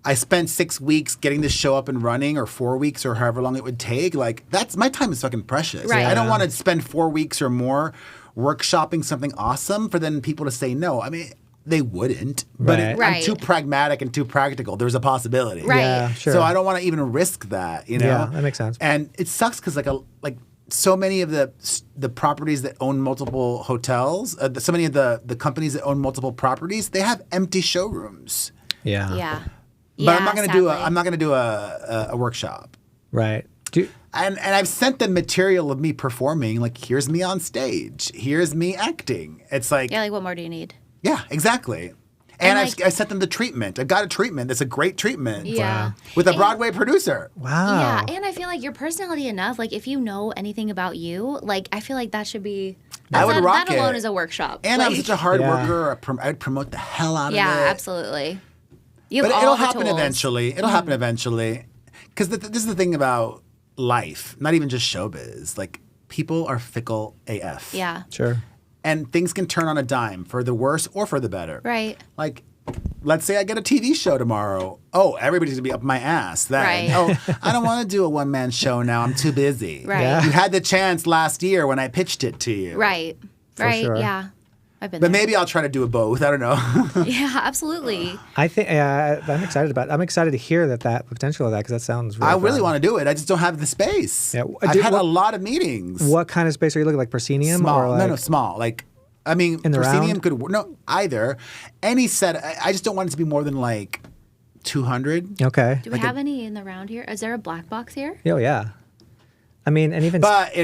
I spent 6 weeks getting this show up and running, or 4 weeks, or however long it would take. Like that's my time is fucking precious. Right. I don't Yeah. want to spend 4 weeks or more workshopping something awesome for then people to say no. I mean, they wouldn't, but Right. I'm Right. too pragmatic and too practical. There's a possibility. Right. Yeah, sure. So I don't want to even risk that, you know? Yeah, that makes sense. And it sucks because like so many of the properties that own multiple hotels, so many of the companies that own multiple properties, they have empty showrooms. Yeah. Yeah. But Yeah, I'm not going to do a workshop. Right. And I've sent them material of me performing. Like here's me on stage. Here's me acting. It's like Yeah, like what more do you need? yeah, exactly. And like- I sent them the treatment. I've got a treatment that's a great treatment. Yeah. With a Broadway producer. Wow. Yeah, and I feel like your personality enough, like if you know anything about you, like I feel like that should be I would rock that alone it. is a workshop. And I'm Like, such a hard Yeah. worker. I'd promote the hell out of it. yeah, absolutely. You have But all it'll the happen tools. eventually. It'll happen eventually. Because this is the thing about life, not even just showbiz. Like, people are fickle AF. Yeah. Sure. And things can turn on a dime for the worse or for the better. Right. Like, let's say I get a TV show tomorrow. Oh, everybody's going to be up my ass then. Right. Oh, I don't want to do a one-man show now. I'm too busy. Right. Yeah. You had the chance last year when I pitched it to you. Right. Right. sure. Yeah. I've been But there. maybe I'll try to do it both. I don't know. Yeah, absolutely. I think I'm excited about it. I'm excited to hear that potential of that because that sounds really I really fun. want to do it. I just don't have the space. Yeah. I've Dude, had what- a lot of meetings. What kind of space are you looking like? Proscenium Small. or like No, small. Like, I mean, In the proscenium round? could no either. Any set. I just don't want it to be more than like 200. Okay. Do we have any in the round here? Is there a black box here? Oh yeah. I mean, and even But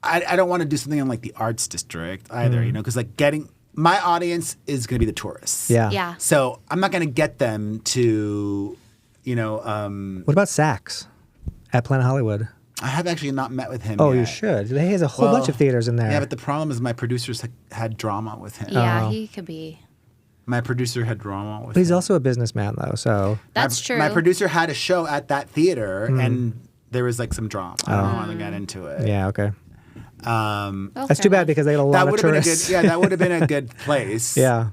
I don't want to do something in like the arts district either. You know, because like my audience is going to be the tourists. yeah. Yeah. So I'm not going to get them to, you know. What about Saks at Planet Hollywood? I have actually not met with him. Oh, yet. you should. He has a whole bunch Well, of theaters in there. Yeah, but the problem is my producers had drama with him. Yeah, Oh. he could be. My producer had drama with But he's him. also a businessman though, so That's true. My producer had a show at that theater, and there was like some drama. I don't want to get into it. yeah, okay. Um, Oh, That's fair too bad enough. because they got a that lot of would have been a tourists. good. Yeah, that would have been a good place. Yeah.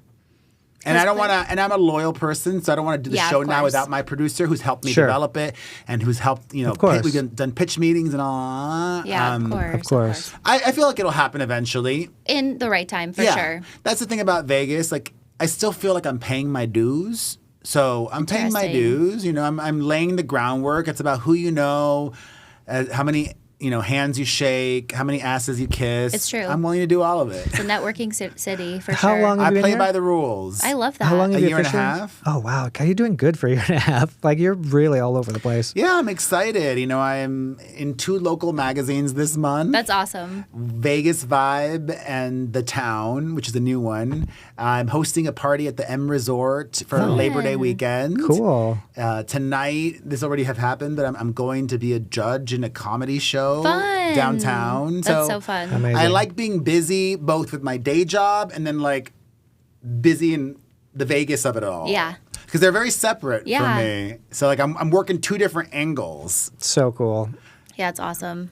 And I don't want to. And I'm a loyal person, so I don't want to do the Yeah, show of now course. without my producer, who's helped me Sure. develop it and who's helped. You know, Of course. we've done pitch meetings and all. that. Yeah, of course. Of course. I feel like it'll happen eventually. In the right time, for yeah, sure. that's the thing about Vegas. Like, I still feel like I'm paying my dues. So I'm paying my Interesting. dues. You know, I'm laying the groundwork. It's about who you know, how many hands you shake, how many asses you kiss. It's true. I'm willing to do all of it. It's a networking city, for How sure. long have I you been play here? by the rules. I love that. How long A have you year and a officially- half. Oh wow, God, you're doing good for a year and a half. Like you're really all over the place. Yeah, I'm excited. You know, I'm in 2 local magazines this month. That's awesome. Vegas Vibe and The Town, which is a new one. I'm hosting a party at the M Resort for Labor Day weekend. Cool. Tonight, this already have happened, but I'm going to be a judge in a comedy show show Fun. downtown. That's so fun. Amazing. I like being busy both with my day job and then like busy in the Vegas of it all. Yeah. Because they're very separate Yeah. for me. So like I'm working two different angles. So cool. Yeah, it's awesome.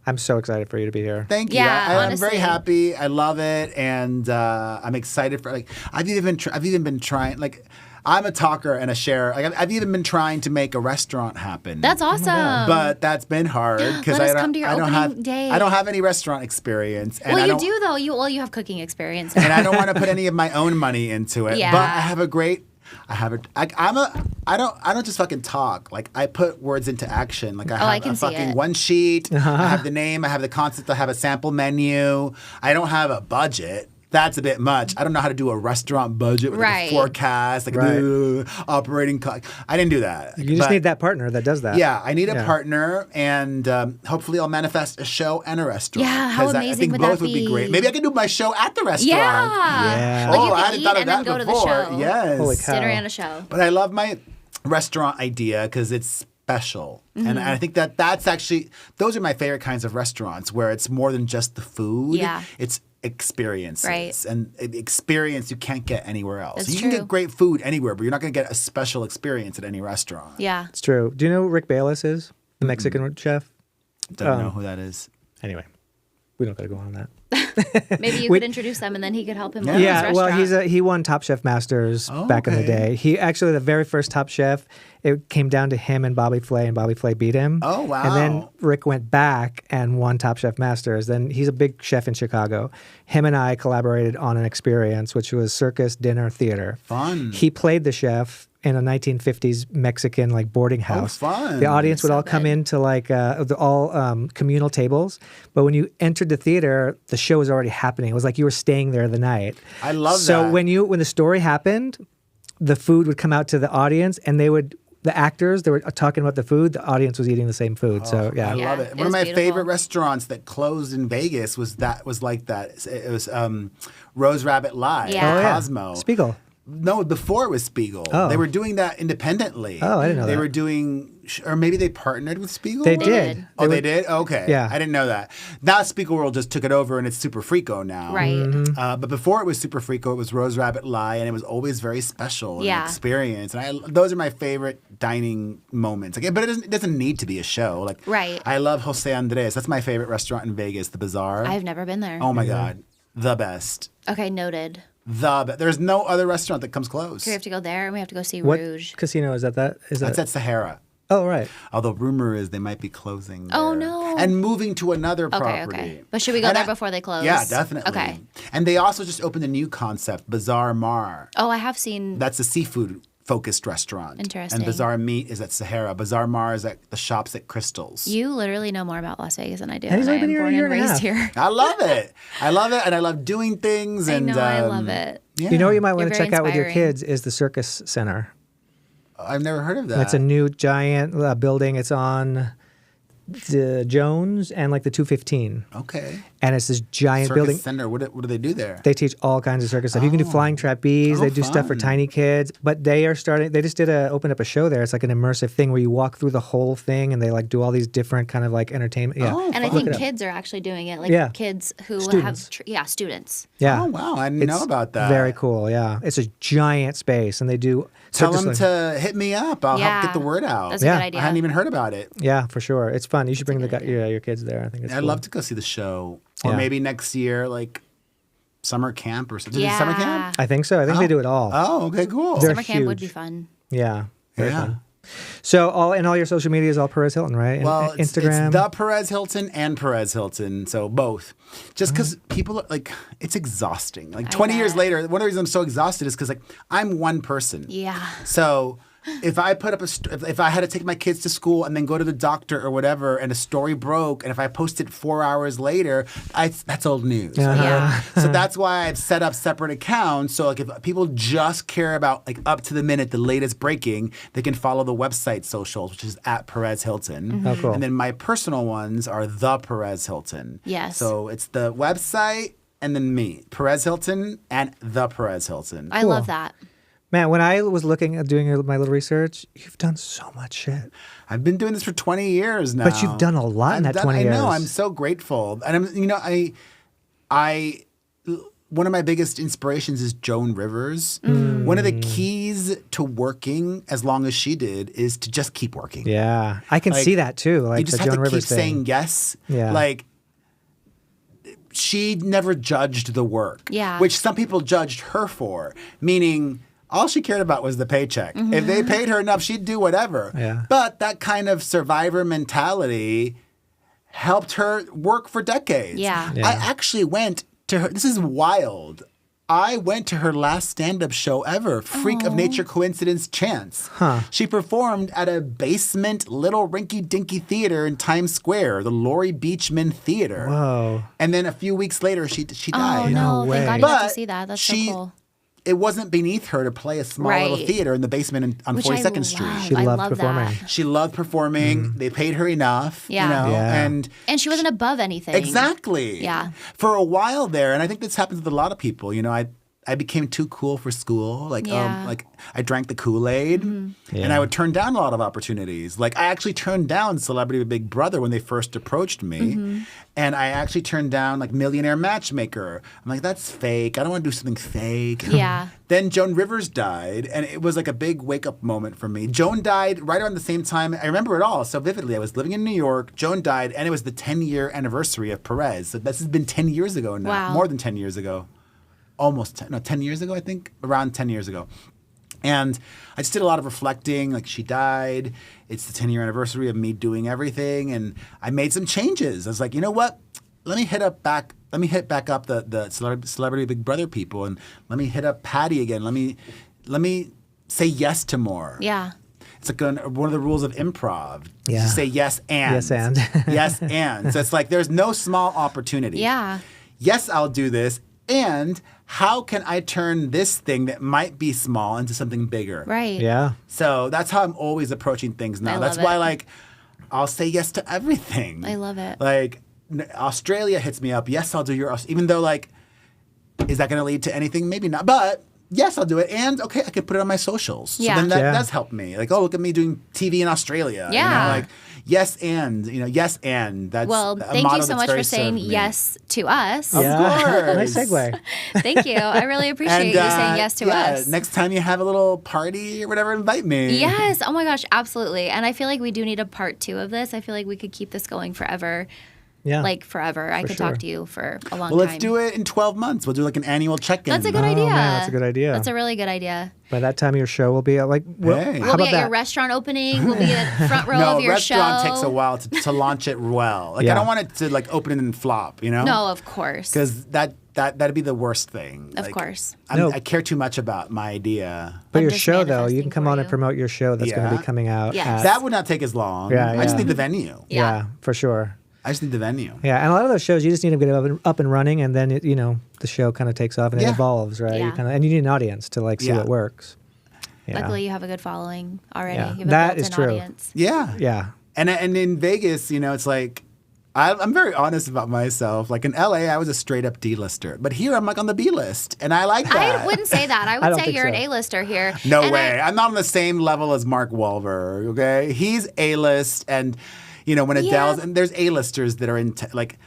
I'm so excited for you to be here. Thank you. Yeah, I'm very honestly. happy. I love it, and I'm excited for like I've even been trying like. I'm a talker and a sharer. Like, I've even been trying to make a restaurant happen. That's awesome. But that's been hard because Let us I come to your don't opening have day. I don't have any restaurant experience. And Well, I you don't, do though. You have cooking experience. and I don't want to put any of my own money into it. Yeah. But I have a great. I don't just fucking talk. Like I put words into action. Like I have I can a see fucking it. one sheet. I have the name. I have the concept. I have a sample menu. I don't have a budget. That's a bit much. I don't know how to do a restaurant budget with Right. a forecast, like Right. operating cost. I didn't do that. You just But- need that partner that does that. Yeah, I need a Yeah. partner, and hopefully I'll manifest a show and a restaurant. Yeah, how 'Cause I amazing think would both that would be be? great. Maybe I could do my show at the restaurant. Yeah. Like you I can hadn't eat thought of and then that go to before. the show. Yes. Holy cow. Dinner and a show. But I love my restaurant idea because it's special. Mm-hmm. And I think that's actually, those are my favorite kinds of restaurants where it's more than just the food. Yeah. It's experiences. Right. And experience you can't get anywhere else. That's you can true. get great food anywhere, but you're not going to get a special experience at any restaurant. Yeah. It's true. Do you know who Rick Bayless is? The Mexican chef? Don't know who that is. Anyway, we don't got to go on that. Maybe you could introduce them and then he could help him. Yeah. with his Yeah, well, restaurant. he won Top Chef Masters Oh, back in the okay. day. He actually the very first Top Chef. It came down to him and Bobby Flay, and Bobby Flay beat him. Oh, wow. And then Rick went back and won Top Chef Masters. Then he's a big chef in Chicago. Him and I collaborated on an experience, which was circus, dinner, theater. Fun. He played the chef in a 1950s Mexican like boarding house. fun. The audience would So all come good. into like communal tables, but when you entered the theater, the show was already happening. It was like you were staying there the night. I love So that. when the story happened, the food would come out to the audience, and the actors they were talking about the food. The audience was eating the same food. So I yeah, love Yeah, it. it One of was my beautiful. favorite restaurants that closed in Vegas was like that. It was Rose Rabbit Live, Yeah. Oh, yeah. Cosmo. Spiegel. No, before it was Spiegel. Oh. They were doing that independently. Oh, I didn't know They that. were doing, or maybe they partnered with Spiegel? They They did. did. Oh, they did? Okay. Yeah. I didn't know that. Now Spiegel World just took it over and it's Super Frico now. Right. Mm-hmm. But before it was Super Frico, it was Rose Rabbit Lie, and it was always very special and Yeah. experience. And those are my favorite dining moments. Like, but it doesn't need to be a show. Like, Right. I love Jose Andres. That's my favorite restaurant in Vegas, the Bazaar. I've never been there. Oh my God, the best. Okay, noted. There's no other restaurant that comes close. So we have to go there and we have to go see What Rouge. casino is that? Is that? That's at Sahara. Oh right. Although rumor is they might be closing. Oh, there. no. And moving to another Okay, property. okay. But should we go And there before they close? Yeah, definitely. Okay. And they also just opened a new concept, Bazaar Mar. Oh, I have seen. That's a seafood focused restaurant. Interesting. And Bazaar Meat is at Sahara. Bazaar Mar is at the shops at Crystals. You literally know more about Las Vegas than I do. And he's and only been I here a am year born and a raised half. here. I love it. I love it, and I love doing things. I And know, I love it. Yeah. You know what you might want You're to very check out with your inspiring. kids is the Circus Center. I've never heard of that. It's a new giant building. It's on the Jones and like the 215, Okay. and it's this giant Circus building. Center. What do they do there? They teach all kinds of circus stuff. You can do flying trapeze. Oh, They do stuff for fun. tiny kids. But they are starting. They just opened up a show there. It's like an immersive thing where you walk through the whole thing, and they like do all these different kind of like entertainment. Yeah, Oh, And I fun. think it up. kids are actually doing it. Like Yeah. kids who Students. have, students. yeah. Oh, wow. I didn't know It's about that. Very cool. Yeah, it's a giant space, and they do. Tell circus them to hit me up. I'll help get the word out. That's Yeah. a good I idea. hadn't even heard about it. Yeah, for sure. It's fun. You should bring a good idea. your kids there. I think it's I'd cool. love to go see the show. Or Yeah. maybe next year, like summer camp or something. Is it summer camp? I think so. I think they do it all. Oh, okay, cool. They're Summer camp would be huge. fun. Yeah. Very Yeah. fun. So all your social media is all Perez Hilton, right? And Well, it's Instagram. the Perez Hilton and Perez Hilton, so both. Just because people are like, it's exhausting. Like 20 years bet. later, one of the reasons I'm so exhausted is because like I'm one person. Yeah. So if I put up if I had to take my kids to school and then go to the doctor or whatever, and a story broke, and if I posted 4 hours later, that's old news. Yeah. So that's why I've set up separate accounts. So like if people just care about like up to the minute, the latest breaking, they can follow the website socials, which is at Perez Hilton. Oh, cool. And then my personal ones are the Perez Hilton. Yes. So it's the website and then me, Perez Hilton and the Perez Hilton. I love that. Man, when I was looking at doing my little research, you've done so much shit. I've been doing this for 20 years now. But you've done a lot in that 20 years. I know. I'm so grateful. And one of my biggest inspirations is Joan Rivers. One of the keys to working as long as she did is to just keep working. Yeah. I can see that too. Like you just the have Joan to Rivers keep thing. saying yes. Yeah. Like, she never judged the work, which some people judged her for, meaning all she cared about was the paycheck. If they paid her enough, she'd do whatever. Yeah. But that kind of survivor mentality helped her work for decades. Yeah. I actually went to her. This is wild. I went to her last stand-up show ever, Freak of Nature Coincidence Chance. She performed at a basement little rinky-dinky theater in Times Square, the Laurie Beachman Theater. Whoa. And then a few weeks later, she died. Oh, no. No way. Thank God you got to see that. That's so cool. It wasn't beneath her to play a small little theater in the basement on Which 42nd I Street. love. She I loved love performing. that. She loved performing. They paid her enough, Yeah. and she wasn't above anything. exactly. Yeah. For a while there, and I think this happens with a lot of people. I became too cool for school. Like I drank the Kool-Aid, and I would turn down a lot of opportunities. Like I actually turned down Celebrity Big Brother when they first approached me, and I actually turned down like Millionaire Matchmaker. I'm like, that's fake. I don't want to do something fake. Yeah. Then Joan Rivers died, and it was like a big wake-up moment for me. Joan died right around the same time. I remember it all so vividly. I was living in New York. Joan died, and it was the 10-year anniversary of Perez. So this has been 10 years ago now. Wow. More than 10 years ago. 10 years ago, I think. Around 10 years ago. And I just did a lot of reflecting. Like, she died. It's the 10-year anniversary of me doing everything. And I made some changes. I was like, you know what? Let me hit back up the Celebrity Big Brother people, and let me hit up Patty again. Let me say yes to more. Yeah. It's like one of the rules of improv. Yeah. You say yes and. Yes and. Yes and. So it's like there's no small opportunity. Yeah. Yes, I'll do this. And how can I turn this thing that might be small into something bigger? Right. Yeah. So that's how I'm always approaching things now. I That's love why, it. like, I'll say yes to everything. I love it. Like, Australia hits me up. Yes, I'll do your even though, like, is that going to lead to anything? Maybe not. But yes, I'll do it. And, okay, I can put it on my socials. So Yeah. then that Yeah. does help me. Like, oh, look at me doing TV in Australia. Yeah. Like, yes and. Yes and. That's Well, a thank motto you so that's much very for saying served me. yes to us. Yeah. course. Nice segue. Thank you. I really appreciate you saying yes to us. Next time you have a little party or whatever, invite me. Yes. Oh my gosh, absolutely. And I feel like we do need a part 2 of this. I feel like we could keep this going forever. Yeah. Like forever. I could sure. talk to you for a long Well, time. let's do it in 12 months. We'll do like an annual check-in. That's a good idea. Man, that's a good idea. That's a really good idea. By that time, your show will be like. Well, Hey. how We'll be about at that? your restaurant opening. We'll be at front row No, of your restaurant show. takes a while to launch it well. Like, Yeah. I don't want it to like open and flop, you know? No, of course. Because that'd be the worst thing. Of Like, course. No. I care too much about my idea. But I'm your just show, though, you manifesting can come for on you. and promote your show that's going to Yeah. be coming out. Yes. at- That would not take as long. Yeah, I just yeah. need the venue. Yeah. for sure. I just need the venue. Yeah, and a lot of those shows, you just need to get up and running, and then the show kind of takes off and it Yeah. evolves, right? Yeah. And you need an audience to like see Yeah. what works. Yeah. Luckily, you have a good following already. Yeah. You have a That built-in is true. audience. Yeah. Yeah. And in Vegas, it's like, I'm very honest about myself. Like in LA, I was a straight up D-lister. But here, I'm like on the B list. And I like that. I wouldn't say that. I I would don't say think you're an so. A-lister here. No And way. I'm not on the same level as Mark Wahlberg, okay? He's A-list. And, when Adele's, and there's A-listers that are in, like,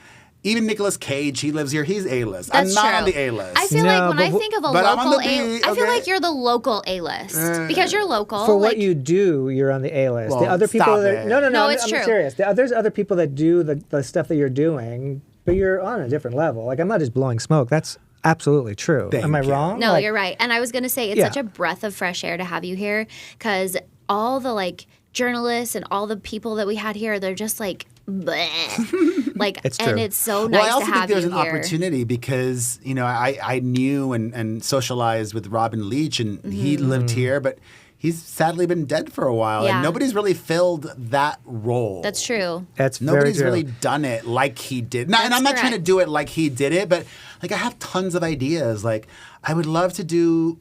even Nicolas Cage, he lives here. He's A-list. That's I'm not true. on the A-list. I feel No, like when I but think of a but I'm on local the B, I feel okay? like you're the local A-list because you're local. For what like, you do, you're on the A list. The Well, other people stop that it. no, No, I'm, it's I'm true. serious. There's other people that do the stuff that you're doing, but you're on a different level. Like I'm not just blowing smoke. That's absolutely true. Thank Am I you. wrong? No, Like, you're right. And I was going to say it's Yeah. such a breath of fresh air to have you here because all the like journalists and all the people that we had here, they're just like, bleh. Like, It's and true. it's so nice Well, I also to think have there's you an here. opportunity because, I knew and socialized with Robin Leach, and he lived here, but he's sadly been dead for a while. Yeah. And nobody's really filled that role. That's true. That's Nobody's very really true. done it like he did. And That's I'm not trying to correct. do it like he did it, but like I have tons of ideas. Like I would love to do.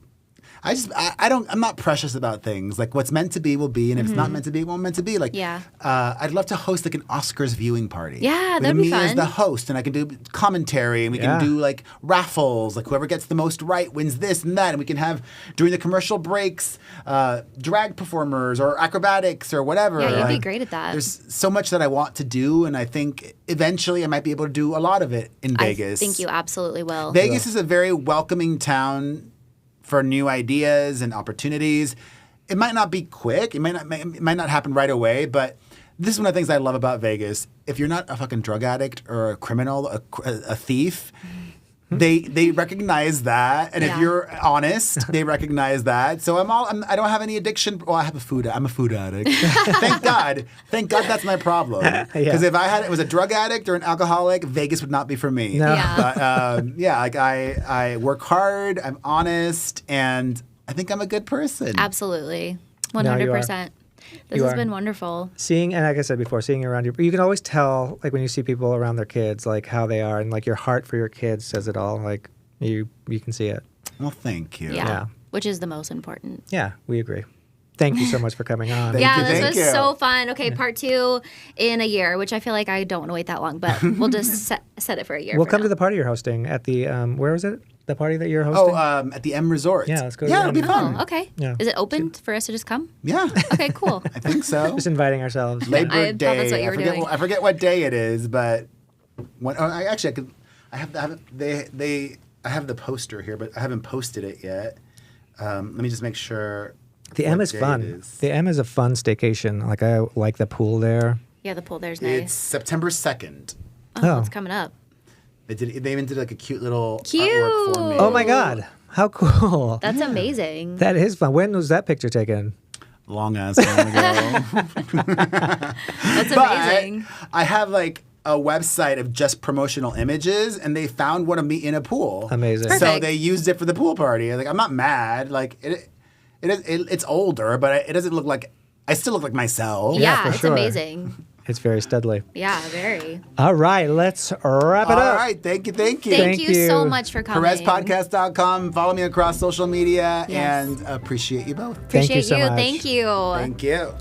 I'm not precious about things. Like what's meant to be will be, and if it's not meant to be, it won't meant to be. Like, I'd love to host like an Oscars viewing party. Yeah, that'd be me fun. as the host, and I can do commentary, and we can do like raffles. Like whoever gets the most right wins this and that, and we can have during the commercial breaks, drag performers or acrobatics or whatever. Yeah, you'd like, be great at that. There's so much that I want to do, and I think eventually I might be able to do a lot of it in Vegas. I think you absolutely will. Vegas is a very welcoming town for new ideas and opportunities. It might not be quick. It might not happen right away, but this is one of the things I love about Vegas. If you're not a fucking drug addict or a criminal, a thief, they recognize that, and if you're honest, they recognize that. So I don't have any addiction. Well, I'm a food addict. Thank God that's my problem. Because if I was a drug addict or an alcoholic, Vegas would not be for me. No. But like I work hard. I'm honest, and I think I'm a good person. Absolutely, No, you are. 100%. This has been wonderful. And like I said before, seeing you around you can always tell, like when you see people around their kids, like how they are, and like your heart for your kids says it all. Like you can see it. Well, thank you. Yeah. Which is the most important. Yeah, we agree. Thank you so much for coming on. This was so fun. Okay, part 2 in a year, which I feel like I don't want to wait that long, but we'll just set it for a year. We'll come to the party you're hosting at the where was it? The party that you're hosting? At the M Resort. Yeah, let's go. Yeah, it'll be fun. Oh, okay. Yeah. Is it open for us to just come? Yeah. Okay, cool. I think so. Just inviting ourselves. Labor I Day. thought that's what you were doing. I forget what day it is, but I have the poster here, but I haven't posted it yet. Let me just make sure. The M is fun. The M is a fun staycation. Like I like the pool there. Yeah, the pool there's It's nice. September 2nd. Oh, it's coming up. They even did like a cute little artwork for me. Oh my God. How cool. That's amazing. That is fun. When was that picture taken? Long ass time ago. That's amazing. I have like a website of just promotional images, and they found one of me in a pool. Amazing. So Perfect. they used it for the pool party. Like I'm not mad. Like it's older, but it doesn't look like I still look like myself. Yeah, for it's sure. amazing. It's very studly. Yeah, very. All right, let's wrap it All up. right. Thank you. Thank Thank you you. so much for coming. PerezPodcast.com. Follow me across social media, Yes. and appreciate you both. Thank you Appreciate so you. much. Thank you. Thank you.